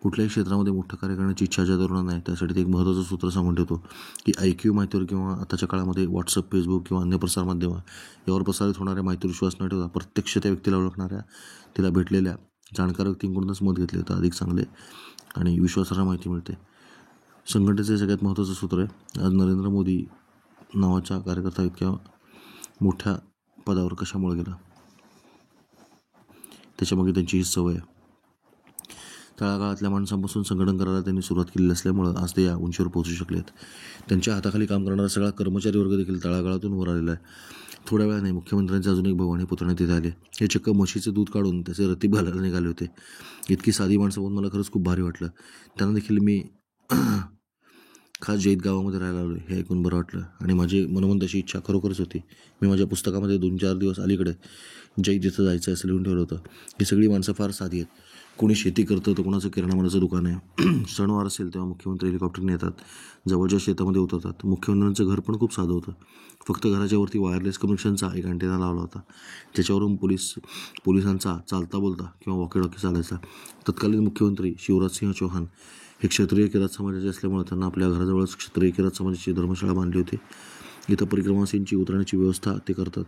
कुठल्याही क्षेत्रामध्ये मोठं कार्य करण्याची इच्छा ज्या तरुणांना आहे त्यासाठी ते एक महत्त्वाचं सूत्र सांगून ठेवतो की ऐक्यू माहितीवर किंवा आताच्या काळामध्ये व्हॉट्सअप, फेसबुक किंवा अन्य प्रसारमाध्यमं यावर प्रसारित होणाऱ्या माहितीवर विश्वास न ठेवता प्रत्यक्ष त्या व्यक्तीला ओळखणाऱ्या, तिला भेटलेल्या जाणकार व्यक्तींकडूनच मत घेतले तर अधिक चांगले आणि विश्वासार्ह माहिती मिळते. संघटनेचे सगळ्यात महत्त्वाचं सूत्र आहे. आज नरेंद्र मोदी नावाचा कार्यकर्ता इतक्या मोठ्या पदावर कशामुळे गेला, त्याच्यामागे त्यांची ही सवय आहे. तळागाळातल्या माणसांपासून संघटन करायला त्यांनी सुरुवात केलेली असल्यामुळं आज ते या उंचीवर पोहोचू शकले आहेत. त्यांच्या हाताखाली काम करणारा सगळा कर्मचारी वर्ग देखील तळागाळातून वर आलेला आहे. थोड्या वेळाने मुख्यमंत्र्यांचे अजून एक भाऊ आणि पुतणे तिथे आले. हे चक्क म्हशीचे दूध काढून त्याचे रतीब घालायला निघाले होते. इतकी साधी माणसं बघून मला खरंच खूप भारी वाटलं. त्यांना देखील मी खास जैत गावामध्ये राहायला आलो हे ऐकून बरं वाटलं आणि माझी मनोमन तशी इच्छा खरोखरच होती. मी माझ्या पुस्तकामध्ये 2-4 दिवस अलीकडे जैत इथं जायचं आहे असं लिहून ठेवलं होतं. ही सगळी माणसं फार साधी आहेत. कोणी शेती करतं तर कोणाचं किराणा मालाचं दुकान आहे. सणवार असेल तेव्हा मुख्यमंत्री हेलिकॉप्टरने येतात, जवळच्या शेतामध्ये उतरतात. मुख्यमंत्र्यांचं घर पण खूप साधं होतं. फक्त घराच्या वरती वायरलेस कनेक्शनचा एक अँटेना लावला होता, ज्याच्यावरून पोलिसांचा चालता बोलता किंवा वॉकी-टॉकी चालायचा. तत्कालीन मुख्यमंत्री शिवराजसिंह चौहान हे क्षत्रिय किरात समाजाचे असल्यामुळे त्यांना आपल्या घराजवळच क्षत्रिय किरात समाजाची धर्मशाळा बांधली होती. इथं परिक्रमावासींची उतरण्याची व्यवस्था ते करतात.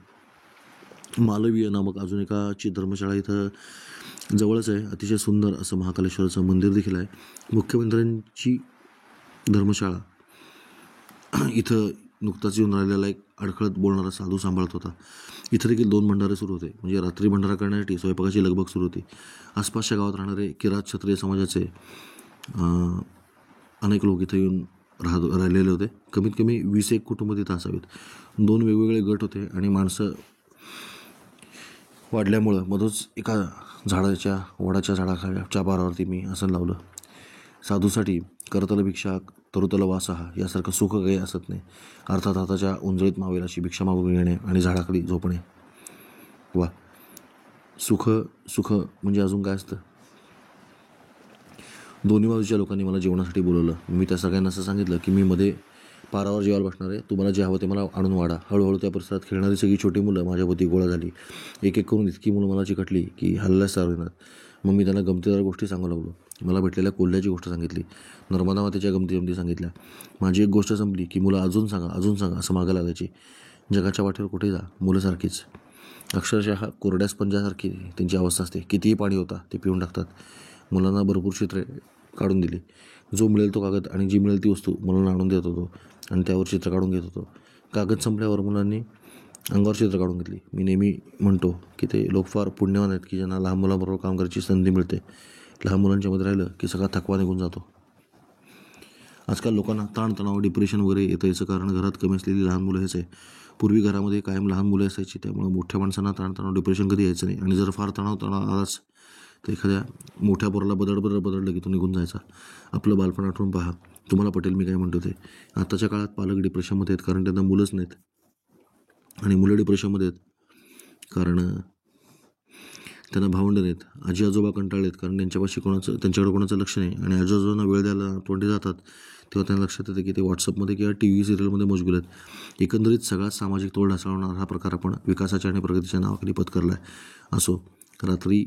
मालवीय नामक अजून एकाची धर्मशाळा इथं जवळच आहे. अतिशय सुंदर असं महाकालेश्वराचं मंदिर देखील आहे. मुख्यमंत्र्यांची धर्मशाळा इथं नुकताच येऊन राहिलेला एक अडखळत बोलणारा साधू सांभाळत होता. इथं देखील 2 भंडारे सुरू होते, म्हणजे रात्री भंडारा करण्यासाठी स्वयंपाकाची लगबग सुरू होती. आसपासच्या गावात राहणारे किरात क्षत्रिय समाजाचे अनेक लोक इथं येऊन राहिलेले होते. कमीत कमी 20-1 कुटुंब तिथं असावीत. 2 वेगवेगळे गट होते आणि माणसं वाढल्यामुळं मधूच एका वडाच्या झाडाखालच्या पारावरती मी आसन लावलं. साधूसाठी करतल भिक्षा तरुतल वासहा यासारखं सुख काही असत नाही. अर्थात हाताच्या उंजळीत मावेल अशी भिक्षा मागून घेणे आणि झाडाखाली झोपणे. वा, सुख सुख म्हणजे अजून काय असतं. दोन्ही बाजूच्या लोकांनी मला जेवणासाठी बोलवलं. मी त्या सगळ्यांना असं सांगितलं की मी मध्ये पारावर जेवायला बसणार आहे, तुम्हाला जे हवं ते मला आणून वाढा. हळूहळू त्या परिसरात खेळणारी सगळी छोटी मुलं माझ्याभोवती गोळा झाली. एक एक करून इतकी मुलं मला चिकटली की हल्ल्यास सारविनात. मग मी त्यांना गमतीदार गोष्टी सांगू लागलो. मला भेटलेल्या कोल्ह्याची गोष्ट सांगितली, नर्मदा मातेच्या गमती सांगितल्या. माझी एक गोष्ट संपली की मुलं अजून सांगा असं मागं लागायची. जगाच्या वाटेवर कुठे जा, मुलं सारखीच. अक्षरशः कोरड्या स्पंजासारखी त्यांची अवस्था असते. कितीही पाणी होता ते पिऊन टाकतात. मुलांना भरपूर चित्रे काढून दिली. जो मिळेल तो कागद आणि जी मिळेल ती वस्तू मुलांना आणून देत होतो आणि त्यावर चित्र काढून घेत होतो. कागद संपल्यावर मुलांनी अंगावर चित्र काढून घेतली. मी नेहमी म्हणतो की ते लोक फार पुण्यवान आहेत की ज्यांना लहान मुलांबरोबर काम करायची संधी मिळते. लहान मुलांच्या मध्ये राहिलं की सगळा थकवा निघून जातो. आजकाल लोकांना ताणतणाव, डिप्रेशन वगैरे येतं. याचं कारण घरात कमी असलेली लहान मुलं हेच आहे. पूर्वी घरामध्ये कायम लहान मुलं असायची, त्यामुळे मोठ्या माणसांना ताणतणाव, डिप्रेशन कधी यायचं नाही. आणि जर फार तणाव आलाच तर एखाद्या मोठ्या पोराला बदडलं की तो निघून जायचा. आपलं बालपण आठवून पहा, तुम्हाला पटेल मी काय म्हणतो ते. आताच्या काळात पालक डिप्रेशनमध्ये आहेत कारण त्यांना मुलंच नाहीत, आणि मुलं डिप्रेशनमध्ये आहेत कारण त्यांना भावंडं नाहीत. आजी आजोबा कंटाळलेत कारण त्यांच्याकडे कोणाचं लक्ष नाही. आणि आजी आजोबांना वेळ द्यायला तोंडी जातात तेव्हा त्यांना लक्षात येतं की ते व्हॉट्सअपमध्ये किंवा TV सिरियलमध्ये मशगूल आहेत. एकंदरीत सगळ्यात सामाजिक तोल ढासळवणारा हा प्रकार आपण विकासाच्या आणि प्रगतीच्या नावाखाली पत्करला आहे. असो, रात्री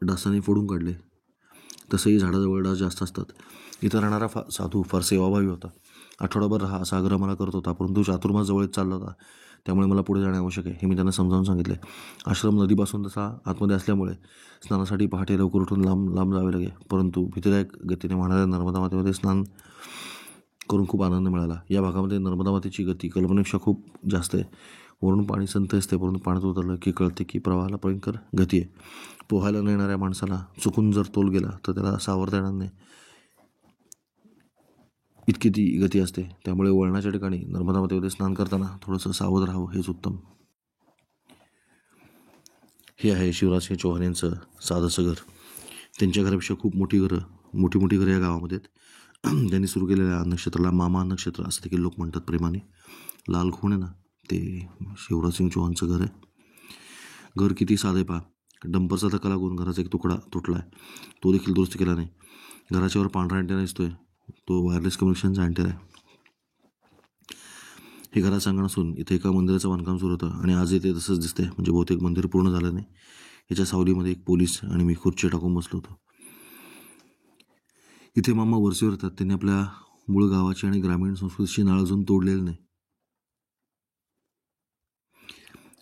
डासाने फोडून काढले. तसंही झाडाजवळ डास जास्त असतात. इथं राहणारा साधू फार सेवाभावी होता. आठवडाभर राहा असा आग्रह मला करत होता, परंतु चातुर्मास जवळच चालला होता. त्यामुळे मला पुढे जाणे आवश्यक आहे हे मी त्यांना समजावून सांगितले. आश्रम नदीपासून तसा आतमध्ये असल्यामुळे स्नानासाठी पहाटे लवकर उठून लांब जावे लागे. परंतु भीतीदायक गतीने वाहणाऱ्या नर्मदा मातेमध्ये स्नान करून खूप आनंद मिळाला. या भागामध्ये नर्मदा मातेची गती कल्पनेपेक्षा खूप जास्त आहे. वरून पाणी संत असते, परंतु पाण्यात उतरलं की कळते की प्रवाहाला भयंकर गती आहे. पोहायला न येणाऱ्या माणसाला चुकून जर तोल गेला तर त्याला सावरता येणार नाही, इतकी ती गती असते. त्यामुळे वळणाच्या ठिकाणी नर्मदा मातेमध्ये स्नान करताना थोडंसं सावध राहावं हेच उत्तम. हे आहे शिवराजसिंह चौहान यांचं साधंसं घर. त्यांच्या घरापेक्षा खूप मोठी घरं या गावामध्ये आहेत. त्यांनी सुरू केलेल्या नक्षत्राला मामा नक्षत्र असं देखील लोक म्हणतात प्रेमाने. लाल खूण आहे ना, ते शिवराजसिंह चौहानचं घर आहे. घर किती साधं आहे पहा. डंपरचा धक्का लागून घराचा एक तुकडा तुटला आहे, तो देखील दुरुस्त केला नाही. घराच्यावर पांढरा अँटेना दिसतोय, तो वायरलेस कम्युनिकेशनचा अँटेना आहे. हे घराचं अंगण असून इथे एका मंदिराचं बांधकाम सुरू होतं आणि आज इथे तसंच दिसतंय. म्हणजे बहुतेक मंदिर पूर्ण झालं नाही. याच्या सावलीमध्ये एक पोलीस आणि मी खुर्ची टाकून बसलो होतो. इथे मामा वरचीवर येतात. त्यांनी आपल्या मूळ गावाची आणि ग्रामीण संस्कृतीची नाळ अजून तोडलेली नाही,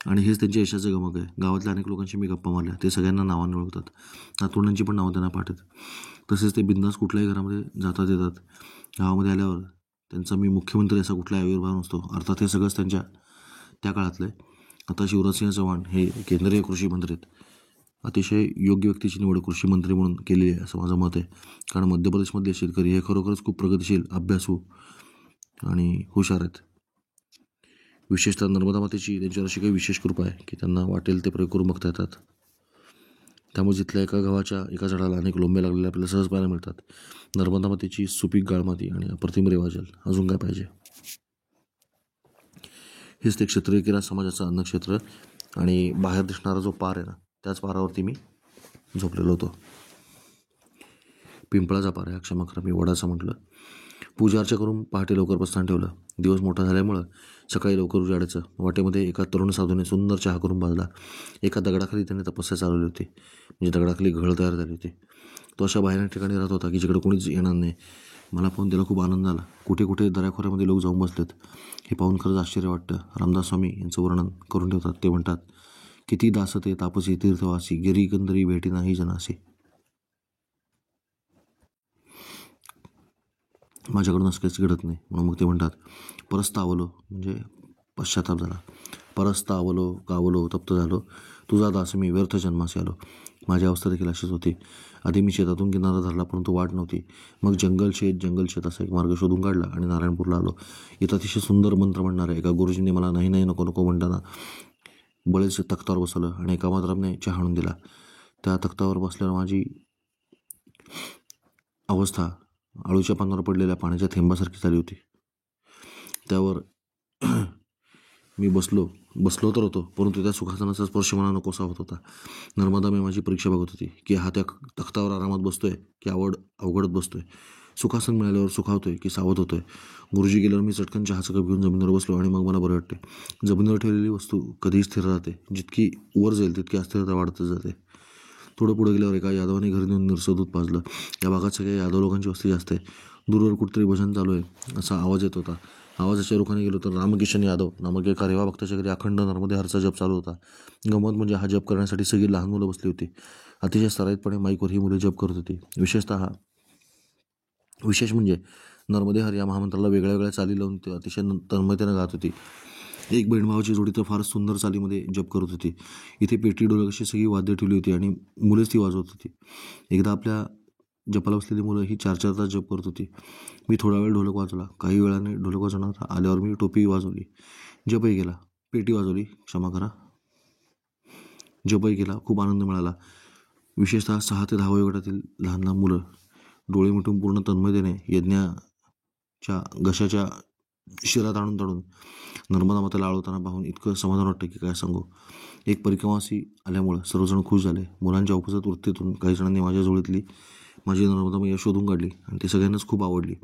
आणि हेच त्यांच्या यशाचं गमक आहे. गावातल्या अनेक लोकांशी मी गप्पा मारल्या. ते सगळ्यांना नावाने ओळखतात. नातवंडांची पण नावं त्यांना पाठवत. तसेच ते बिंदास कुठल्याही घरामध्ये जातात येतात. गावामध्ये आल्यावर त्यांचा मी मुख्यमंत्री असा कुठलाही आविर्भाव नसतो. अर्थात हे सगळंच त्यांच्या त्या काळातलं आहे. आता शिवराजसिंह चौहान हे केंद्रीय कृषी मंत्री आहेत. अतिशय योग्य व्यक्तीची निवड कृषी मंत्री म्हणून केलेली आहे असं माझं मत आहे. कारण मध्य प्रदेशमधले शेतकरी हे खरोखरच खूप प्रगतिशील, अभ्यासू आणि हुशार आहेत. विशेषतः नर्मदा मातेची त्यांच्यावर अशी काही विशेष कृपा आहे की त्यांना वाटेल ते प्रयोग करून बघता येतात. त्यामुळे जिथल्या एका गावाच्या एका झाडाला अनेक लोंबे लागलेले आपल्याला सहज पाहायला मिळतात. नर्मदा मातेची सुपीक गाळमाती आणि अप्रतिम रेवाजल, अजून काय पाहिजे. हेच ते क्षत्रिय किरात समाजाचं अन्नक्षेत्र. आणि बाहेर दिसणारा जो पार आहे ना, त्याच पारावरती मी झोपलेलो होतो. पिंपळाचा पार आहे, क्षमा करा मी वडाचं म्हटलं. पूजा अर्चा करून पहाटे लवकर प्रस्थान ठेवलं. दिवस मोठा झाल्यामुळं सकाळी लवकर उजाडायचं. वाटेमध्ये एका तरुण साधूने सुंदर चहा करून बाजला. एका दगडाखाली त्याने तपस्या चालवली होती, म्हणजे दगडाखाली घळ तयार झाली होती. तो अशा बाहेर ठिकाणी राहत होता की जिकडे कोणीच येणार नाही. मला पाहून त्याला खूप आनंद झाला. कुठे कुठे दऱ्याखोऱ्यामध्ये लोक जाऊन बसलेत. हे पाहून खरंच आश्चर्य वाटतं. रामदास स्वामी यांचं वर्णन करून ठेवतात. ते म्हणतात, किती दासते तापसी तीर्थवासी, गिरीकंदरी भेटी नाही जनासी. माझ्याकडून असं काहीच घडत नाही, म्हणून मग ते म्हणतात, परस्तावलो म्हणजे पश्चाताप झाला. परस्तावलो कावलो तप्त झालो, तुझा दास मी व्यर्थ जन्मासी आलो. माझी अवस्था देखील अशीच होती. आधी मी शेतातून किनारा धरला, परंतु वाट नव्हती. मग जंगल शेत असा एक मार्ग शोधून काढला आणि नारायणपूरला आलो. इथं अतिशय सुंदर मंत्र म्हणणाऱ्या एका गुरुजींनी मला नाही नको म्हणताना बळेच तख्तावर बसवलं आणि एका मात्राने चहा आणून दिला. त्या तख्तावर बसल्यावर माझी अवस्था आळूच्या पानावर पडलेल्या पाण्याच्या थेंबासारखी झाली होती. त्यावर मी बसलो तर होतो, परंतु त्या सुखासनाचा स्पर्श मला नकोसा होत होता. नर्मदाबाई माझी परीक्षा बघत होती की हा त्या तख्तावर आरामात बसतोय की अवघडत बसतोय. सुखासन मिळाल्यावर सुखावतोय की सावध होतोय. गुरुजी गेल्यावर मी चटकन चहाचा कप घेऊन जमिनीवर बसलो आणि मग मला बरे वाटते. जमिनीवर ठेवलेली वस्तू कधीही स्थिर राहते. जितकी वर जाईल तितकी अस्थिरता वाढतच जाते. थोडं पुढे गेल्यावर एका यादवाने घरी नेऊन निरसं दूध पाजलं. या भागात सगळ्या यादव लोकांची वस्ती जास्त आहे. दूरवर कुठेतरी भजन चालू आहे असा आवाज येत होता. आवाजाच्या रुखाने गेलो तर रामकिशन यादव नामक एका रेवा भक्ताच्या घरी अखंड नर्मदे हरचा जप चालू होता. गंमत म्हणजे हा जप करण्यासाठी सगळी लहान मुलं बसली होती. अतिशय सराईतपणे माईकवर ही मुले जप करत होती. विशेष म्हणजे नर्मदे हर या महामंत्राला वेगळ्या वेगळ्या चाली लावून ते अतिशय तन्मयतेनं गात होती. एक बहीण भावाची जोडी तर फारच सुंदर चालीमध्ये जप करत होती. इथे पेटी ढोलक अशी सगळी वाद्य ठेवली होती आणि मुलेच ती वाजवत होती. एकदा आपल्या जपाला बसलेली मुलं ही 4-4 तास जप करत होती. मी थोडा वेळ ढोलक वाजवला. काही वेळाने ढोलक वाजवणार आल्यावर मी टोपी वाजवली, जपही केला. पेटी वाजवली, क्षमा करा, जपही केला. खूप आनंद मिळाला. विशेषतः 6 ते 10 वयोगटातील लहान लहान मुलं डोळे मिटून पूर्ण तन्मयतेने यज्ञाच्या घशाच्या शिरा ताणून नर्मदा मातेला आळवताना पाहून इतकं समाधान वाटतं की काय सांगू. एक परिक्रमावासी आल्यामुळं सर्वजण खुश झाले. मुलांच्या उपजत वृत्तीतून काही जणांनी माझ्या जोडीतली माझी नर्मदा मैया शोधून काढली आणि ती सगळ्यांनाच खूप आवडली.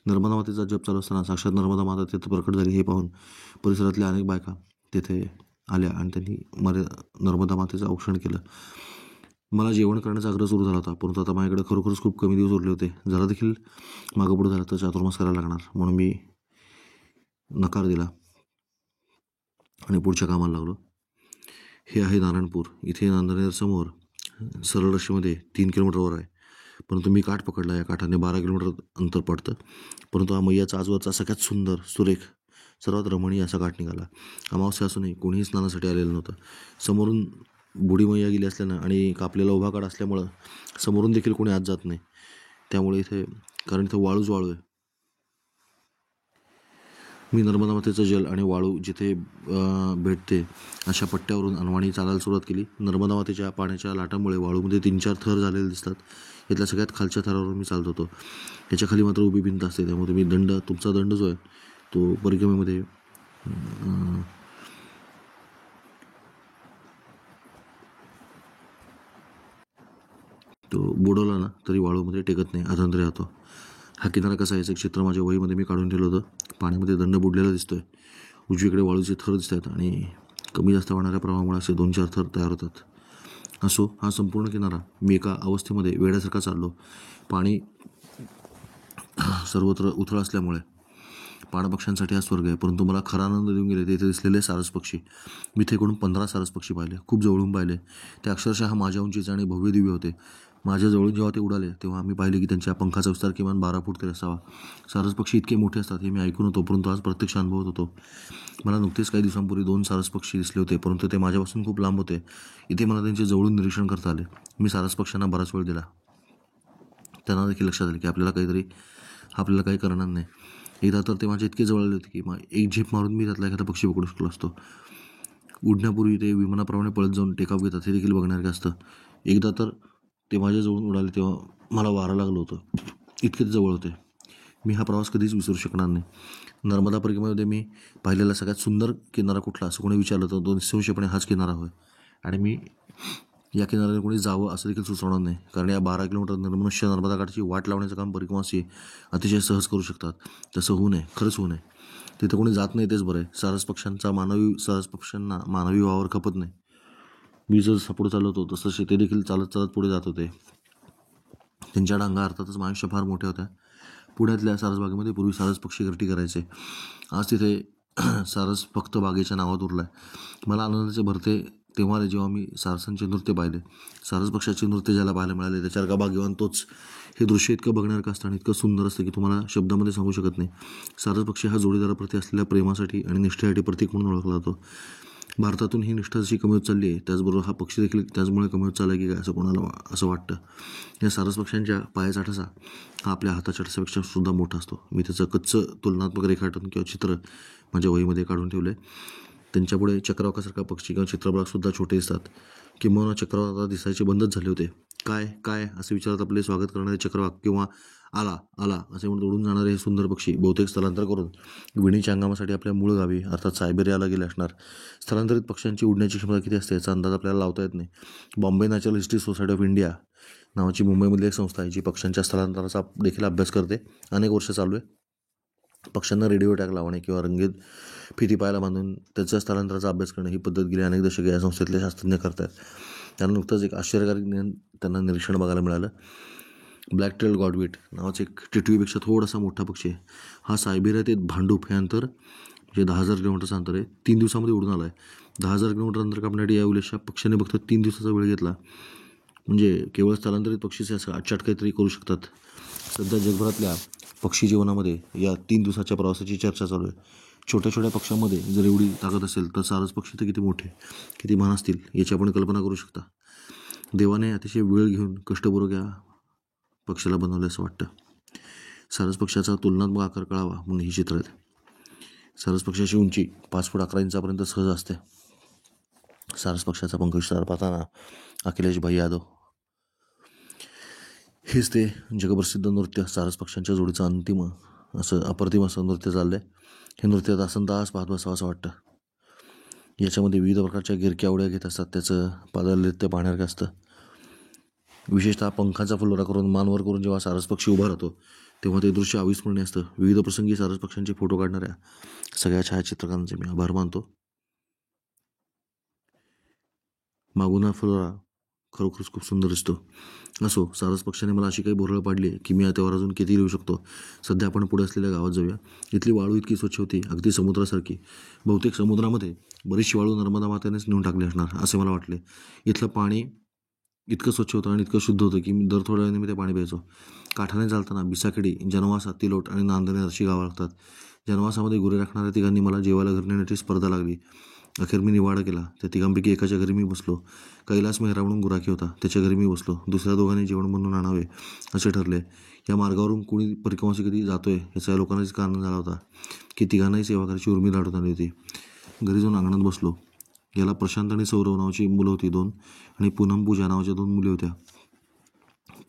नर्मदा मातेचा जप चालू असताना साक्षात नर्मदा माता तिथे प्रकट झाली हे पाहून परिसरातल्या अनेक बायका तेथे आल्या आणि त्यांनी नर्मदा मातेचं औक्षण केलं. मला जेवण करण्याचा आग्रह सुरू झाला होता, परंतु आता माझ्याकडे खरोखरच खूप कमी दिवस उरले होते. जरा देखील मागं पुढं झालं तर चातुर्मास करायला लागणार, म्हणून मी नकार दिला आणि पुढच्या कामाला लागलो. हे आहे नारायणपूर. इथे नांदनेरसमोर सरळ रस्त्यामध्ये 3 किलोमीटरवर आहे, परंतु मी काठ पकडला. या काठाने 12 किलोमीटर अंतर पडतं. परंतु हा मैयाचा आजवरचा सगळ्यात सुंदर, सुरेख, सर्वात रमणीय असा काठ निघाला. अमावस्या असूनही कोणीही स्नानासाठी आलेलं नव्हतं. समोरून बुढी मैया गेली असल्यानं आणि कापलेला उभा काठ असल्यामुळं समोरून देखील कोणी आत जात नाही. त्यामुळे कारण इथं वाळूच वाळू आहे. मी नर्मदा मातेचं जल आणि वाळू जिथे भेटते अशा पट्ट्यावरून अनवाणी चालायला सुरुवात केली. नर्मदा मातेच्या पाण्याच्या लाटांमुळे वाळूमध्ये 3-4 थर झालेले दिसतात. यातल्या सगळ्यात खालच्या थरावर मी चालत होतो. याच्या खाली मात्र उभी भिंत असते. त्यामुळे तुम्ही तुमचा दंड जो आहे तो परिक्रमेमध्ये तो बुडवला ना तरी वाळूमध्ये टेकत नाही, अधांतरी राहतो. हा किनारा कसा याचं चित्र माझ्या वहीमध्ये मी काढून ठेवलं होतं. पाण्यामध्ये दंड बुडलेला दिसतोय. उजवीकडे वाळूचे थर दिसत आहेत आणि कमी जास्त वाढणाऱ्या प्रवाहामुळे असे 2-4 थर तयार होतात. असो, हा संपूर्ण किनारा मी एका अवस्थेमध्ये वेड्यासारखा चाललो. पाणी सर्वत्र उथळ असल्यामुळे पाणपक्ष्यांसाठी हा स्वर्ग आहे. परंतु मला खरा आनंद देऊन गेले ते इथे दिसलेले सारस पक्षी. मी इथे एकूण 15 सारस पक्षी पाहिले, खूप जवळून पाहिले. ते अक्षरशः माझ्या उंचीचे आणि भव्य दिव्य होते. माझ्या जवळून जेव्हा ते उडाले तेव्हा आम्ही पाहिले की त्यांच्या पंखाचा विस्तार किमान 12 फूट तरी असावा. सारस पक्षी इतके मोठे असतात हे मी ऐकून होतो, परंतु आज प्रत्यक्ष अनुभवत होतो. मला नुकतेच काही दिवसांपूर्वी 2 सारस पक्षी दिसले होते, परंतु ते माझ्यापासून खूप लांब होते. इथे मला त्यांचे जवळून निरीक्षण करता आले. मी सारस पक्ष्यांना बराच वेळ दिला. त्यांना देखील लक्षात आले की आपल्याला काही करणार नाही. एकदा तर ते माझ्या इतके जवळ आले होते की एक झेप मारून मी त्यातला एखादा पक्षी पकडू शकलो असतो. उडण्यापूर्वी ते विमानाप्रमाणे पळत जाऊन टेकऑफ घेतात हे देखील बघण्यासारखं असतं. एकदा तर ते माझ्याजवळून उडाले तेव्हा मला वारं लागलं होतं, इतके जवळ होते. मी हा प्रवास कधीच विसरू शकणार नाही. नर्मदा परिक्रमेमध्ये मी पाहिलेला सगळ्यात सुंदर किनारा कुठला असं कोणी विचारलं तर 200% हाच किनारा होय. आणि मी या किनाऱ्यावर कोणी जावं असं देखील सुचवणार नाही, कारण या 12 किलोमीटर मनुष्य नर्मदा काठची वाट लावण्याचं काम परिक्रमावासी अतिशय सहज करू शकतात. तसं होऊ नये, खरंच होऊ नये. तिथं कोणी जात नाही तेच बरं आहे. सारस पक्ष्यांना मानवी वावर खपत नाही. मी जसं पुढे चालत होतो तसं ते देखील चालत चालत पुढे जात होते. त्यांच्या डांगा अर्थातच माझ्यापेक्षा फार मोठ्या होत्या. पुण्यातल्या सारसबागेमध्ये पूर्वी सारस पक्षी घरटी करायचे. आज तिथे सारस फक्त बागेच्या नावात उरला आहे. मला आनंदाचे भरते तेव्हा रे जेव्हा मी सारसांचे नृत्य पाहिले. सारस पक्षाचे नृत्य ज्याला पाहायला मिळाले त्याच्यासारखा भाग्यवान तोच. हे दृश्य इतकं बघण्यासारखं असतं आणि इतकं सुंदर असतं की तुम्हाला शब्दामध्ये सांगू शकत नाही. सारस पक्षी हा जोडीदाराप्रती असलेल्या प्रेमासाठी आणि निष्ठेसाठी प्रतीक म्हणून ओळखला जातो. भारतातून ही निष्ठा जशी कमी होत चालली आहे त्याचबरोबर हा पक्षी देखील त्याचमुळे कमी होत चालला की काय असं कोणाला असं वाटतं. या सारस पक्ष्यांच्या पायाचा ठसा हा आपल्या हाताच्या ठसापेक्षा सुद्धा मोठा असतो. मी त्याचं कच्चं तुलनात्मक रेखाटन किंवा चित्र माझ्या वहीमध्ये काढून ठेवलं आहे. त्यांच्यापुढे चक्रवाकासारखा पक्षी किंवा चित्रपटासुद्धा छोटे दिसतात. किंबहुना चक्रवाक आता दिसायचे बंदच झाले होते. काय काय असे विचारत आपले स्वागत करणारे चक्रवाक किंवा आला आला असे म्हणून उडून जाणारे हे सुंदर पक्षी बहुतेक स्थलांतर करून विणीच्या अंगामासाठी आपल्या मूळ गावी अर्थात सायबेरियाला गेले असणार. स्थलांतरित पक्ष्यांची उडण्याची क्षमता किती असते याचा अंदाज आपल्याला लावता येत नाही. Bombay natural history society of India नावाची मुंबईमधली एक संस्था आहे जी पक्ष्यांच्या स्थलांतराचा देखील अभ्यास करते. अनेक वर्ष चालू आहे. पक्ष्यांना रेडिओ टॅग लावणे किंवा रंगीत फिती पायाला बांधून त्याच्या स्थलांतराचा अभ्यास करणे ही पद्धत गेली अनेक दशके या संस्थेतले शास्त्रज्ञ करतात. त्यांना नुकतंच एक आश्चर्यकारक त्यांना निरीक्षण बघायला मिळालं. ब्लॅक टेल्ड गॉडवीट नावाचा एक टिटवीपेक्षा थोडासा मोठा पक्षी आहे. हा सायबेरिया ते भांडूप हे अंतर म्हणजे 10,000 किलोमीटरचं अंतर आहे. 3 दिवसामध्ये उडून आला आहे. 10,000 किलोमीटर अंतर कापण्यासाठी या उलेशा पक्ष्याने फक्त 3 दिवसाचा वेळ घेतला. म्हणजे केवळ स्थलांतरित पक्षीचे असं आटचाट काहीतरी करू शकतात. सध्या जगभरातल्या पक्षी जीवनामध्ये या 3 दिवसाच्या प्रवासाची चर्चा चालू आहे. छोट्या छोट्या पक्ष्यांमध्ये जर एवढी ताकद असेल तर सारस पक्षी तर किती मोठे किती महान असतील याची आपण कल्पना करू शकता. देवाने अतिशय वेळ घेऊन कष्टपूर्वक या पक्षाला बनवलं असं वाटतं. सारस पक्षाचा तुलनात्मक आकार कळावा म्हणून ही चित्र आहेत. सारस पक्षाची उंची 5 फूट 11 इंचापर्यंत सहज असते. सारस पक्षाचा पंख विस्तार पाहताना अखिलेश भाई यादव हेच ते जगप्रसिद्ध नृत्य सारस पक्ष्यांच्या जोडीचं अंतिम असं अप्रतिम असं नृत्य चाललं आहे. हे नृत्य तासनतास पाहत बसावं असं वाटतं. याच्यामध्ये विविध प्रकारच्या गिरक्या उड्या घेत असतात. त्याचं पादनृत्य पाहण्यासारखं असतं. विशेषतः पंखाचा फुलोरा करून मानवर करून जेव्हा सारस पक्षी उभा राहतो तेव्हा ते दृश्य अविस्मरणीय असतं. विविध प्रसंगी सारस पक्ष्यांचे फोटो काढणाऱ्या सगळ्या छायाचित्रकारांचे मी आभार मानतो. मागून हा फुलोरा खरोखरच खूप सुंदर दिसतो. असो, सारस पक्षाने मला अशी काही बोरळ पाडली की मी त्यावर अजून किती लिहू शकतो. सध्या आपण पुढे असलेल्या गावात जाऊया. इथली वाळू इतकी स्वच्छ होती अगदी समुद्रासारखी. बहुतेक समुद्रामध्ये बरीचशी वाळू नर्मदा मातेनेच नेऊन टाकली असणार असे मला वाटले. इथलं पाणी इतकं स्वच्छ होतं आणि इतकं शुद्ध होतं की मी दर थोड्या वेळाने मी ते पाणी प्यायचो. काठाने चालताना बिसाखेडी, जनवासा, तिलोट आणि नांदणे अशी गावं लागतात. जनवासामध्ये गुरे राखणाऱ्या तिघांनी मला जेवायला घरी नेण्याची स्पर्धा लागली. अखेर मी निवाडा केला. त्या तिघांपैकी एकाच्या घरी मी बसलो. कैलास मेहरा म्हणून गुराखी होता, त्याच्या घरी मी बसलो. दुसऱ्या दोघांनी जेवण बनवून आणावे असे ठरले. या मार्गावरून कोणी परिक्रमाशी कधी जातोय याचा या लोकांनाच कारण झाला होता की तिघांनाही सेवा करायची उर्मी दाटून आली होती. घरी जाऊन अंगणात बसलो. याला प्रशांत आणि सौरव नावाची मुलं होती 2 आणि पूनम पूजा नावाच्या 2 मुली होत्या.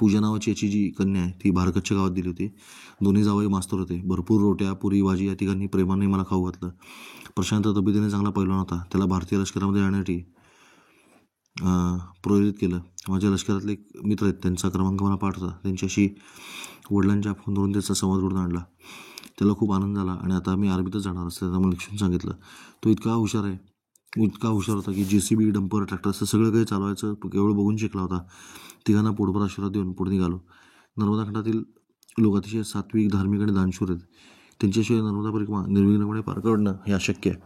पूजा नावाची याची जी कन्या आहे ती भारकतच्या गावात दिली होती. दोन्ही जावई मास्तर होते. भरपूर रोट्या पुरी भाजी या तिघांनी प्रेमाने मला खाऊ घातलं. प्रशांत तब्येतीने चांगला पैलवान होता. त्याला भारतीय लष्करामध्ये येण्यासाठी प्रेरित केलं. माझ्या लष्करातले एक मित्र आहेत, त्यांचा क्रमांक मला पाठ होता. त्यांच्याशी वडिलांच्या फोनवरून त्याचा संवाद घडून आणला. त्याला खूप आनंद झाला आणि आता मी आर्मीतच जाणार असं त्याला मला लिखून सांगितलं. तो इतका हुशार होता की JCB, डंपर, ट्रॅक्टर असं सगळं काही चालवायचं केवळ बघून शिकला होता. तिघांना पोटभर आशीर्वाद देऊन पुढे निघालो. नर्मदा खंडातील लोक अतिशय सात्विक, धार्मिक आणि दानशूर आहेत. त्यांच्याशिवाय नर्मदा परिक्रमा निर्विघ्नपणे पार करणं हे अशक्य आहे.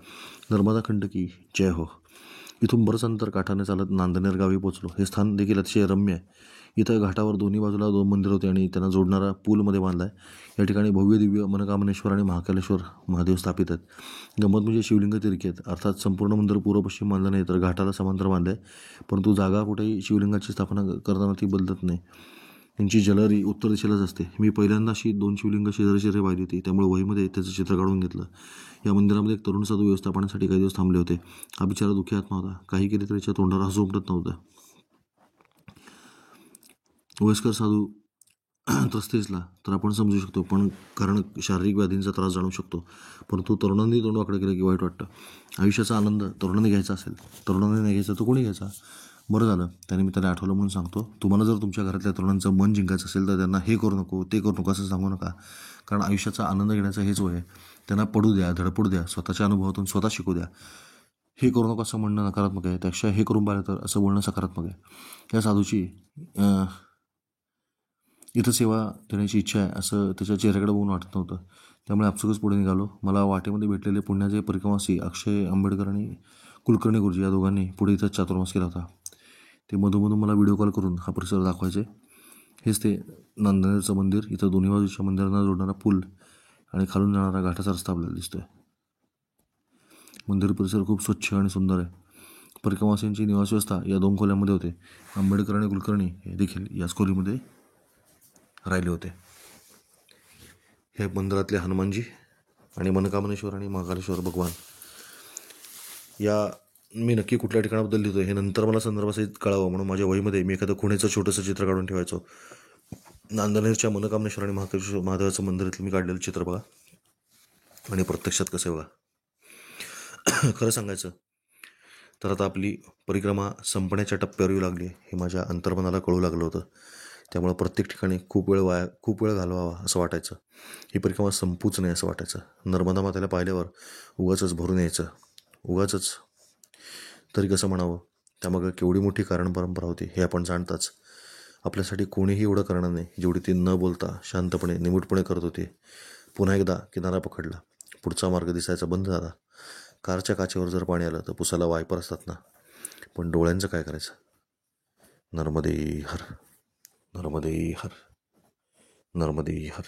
नर्मदा खंड की जय हो. इथून बरंच अंतर काठाने चालत नांदनेर गावी पोचलो. हे स्थान देखील अतिशय रम्य आहे. इथं घाटावर दोन्ही बाजूला 2 मंदिर होते आणि त्यांना जोडणारा पूलमध्ये बांधला आहे. या ठिकाणी भव्य दिव्य मनकामनेश्वर आणि महाकालेश्वर महादेव स्थापित आहेत. गंमत म्हणजे शिवलिंग तिरकी आहेत. अर्थात संपूर्ण मंदिर पूर्व पश्चिम बांधलं नाही तर घाटाला समांतर बांधलं आहे. परंतु जागा कुठेही शिवलिंगाची स्थापना करताना ती बदलत नाही. त्यांची जलरी उत्तर दिशेलाच असते. मी पहिल्यांदा अशी 2 शिवलिंग शेजारी पाहिली होती, त्यामुळे वहीमध्ये त्याचं चित्र काढून घेतलं. या मंदिरामध्ये एक तरुण साधू व्यवस्थापनासाठी काही दिवस थांबले होते. हा बिचारा दुःखी आत्मा होता. काही केले तरी त्याच्या तोंडाला हसू उमटत नव्हतं. वयस्कर साधू त्रस्त दिसला तर आपण समजू शकतो, पण कारण शारीरिक व्याधींचा त्रास जाणू शकतो. परंतु तरुणांनी तोंड वाकडं केलं की वाईट वाटतं. आयुष्याचा आनंद तरुणांनी घ्यायचा असेल, तरुणांनी नाही घ्यायचा तर कोणी घ्यायचा. बरं झालं त्याने मी त्याला आठवलं म्हणून सांगतो. तुम्हाला जर तुमच्या घरातल्या तरुणांचं मन जिंकायचं असेल तर त्यांना हे करू नको ते करू नको असं सांगू नका. कारण आयुष्याचा आनंद घेण्याचं हेच वय आहे. त्यांना पडू द्या, धडपडू द्या, स्वतःच्या अनुभवातून स्वतः शिकू द्या. हे करू नको असं म्हणणं नकारात्मक आहे. त्यापेक्षा हे करून पाहिलं तर असं बोलणं सकारात्मक आहे. या साधूची इथं सेवा देण्याची इच्छा आहे असं त्याच्या चेहऱ्याकडे बघून वाटत नव्हतं. त्यामुळे आपसुकच पुढे निघालो. मला वाटेमध्ये भेटलेले पुण्याचे परिक्रमासी अक्षय आंबेडकर आणि कुलकर्णी गुरुजी या दोघांनी पुढे इथं चातुर्मास केला होता. ते मधून मला व्हिडिओ कॉल करून हा परिसर दाखवायचे. हेच ते नांदनेरचं मंदिर. इथं दोन्ही बाजूच्या मंदिरांना जोडणारा पूल आणि खालून जाणारा घाटाचा रस्ता आपल्याला दिसतोय. मंदिर परिसर खूप स्वच्छ आणि सुंदर आहे. परिक्रमासींची निवास व्यवस्था या 2 खोल्यांमध्ये होते. आंबेडकर आणि कुलकर्णी हे देखील याच खोलीमध्ये राहिले होते. हे मंदिरातले हनुमानजी आणि मनकामनेश्वर आणि महाकालेश्वर भगवान या मी नक्की कुठल्या ठिकाणाबद्दल लिहितो हे नंतर मला संदर्भासहित कळावं म्हणून माझ्या वहीमध्ये मी एखादं खुणेचं छोटंसं चित्र काढून ठेवायचो. नांदनेरच्या मनकामनेश्वर आणि महादेवाचं मंदिरातलं मी काढलेलं चित्र बघा आणि प्रत्यक्षात कसं आहे बघा. खरं सांगायचं तर आता आपली परिक्रमा संपण्याच्या टप्प्यावर येऊ लागली हे माझ्या अंतर्मनाला कळू लागलं होतं. त्यामुळं प्रत्येक ठिकाणी खूप वेळ घालवावा असं वाटायचं. ही परिक्रमा संपूच नाही असं वाटायचं. नर्मदा मातेला पाहिल्यावर उगाचच भरून यायचं. उगाचच तरी कसं म्हणावं, त्यामागं केवढी मोठी कारण परंपरा होती हे आपण जाणताच. आपल्यासाठी कोणीही एवढं करणार नाही जेवढी ती न बोलता शांतपणे निमूटपणे करत होती. पुन्हा एकदा किनारा पकडला. पुढचा मार्ग दिसायचा बंद झाला. कारच्या काचेवर जर पाणी आलं तर पुसायला वायपर असतात ना, पण डोळ्यांचं काय करायचं. नर्मदे हर, नर्मदे हर, नर्मदे हर.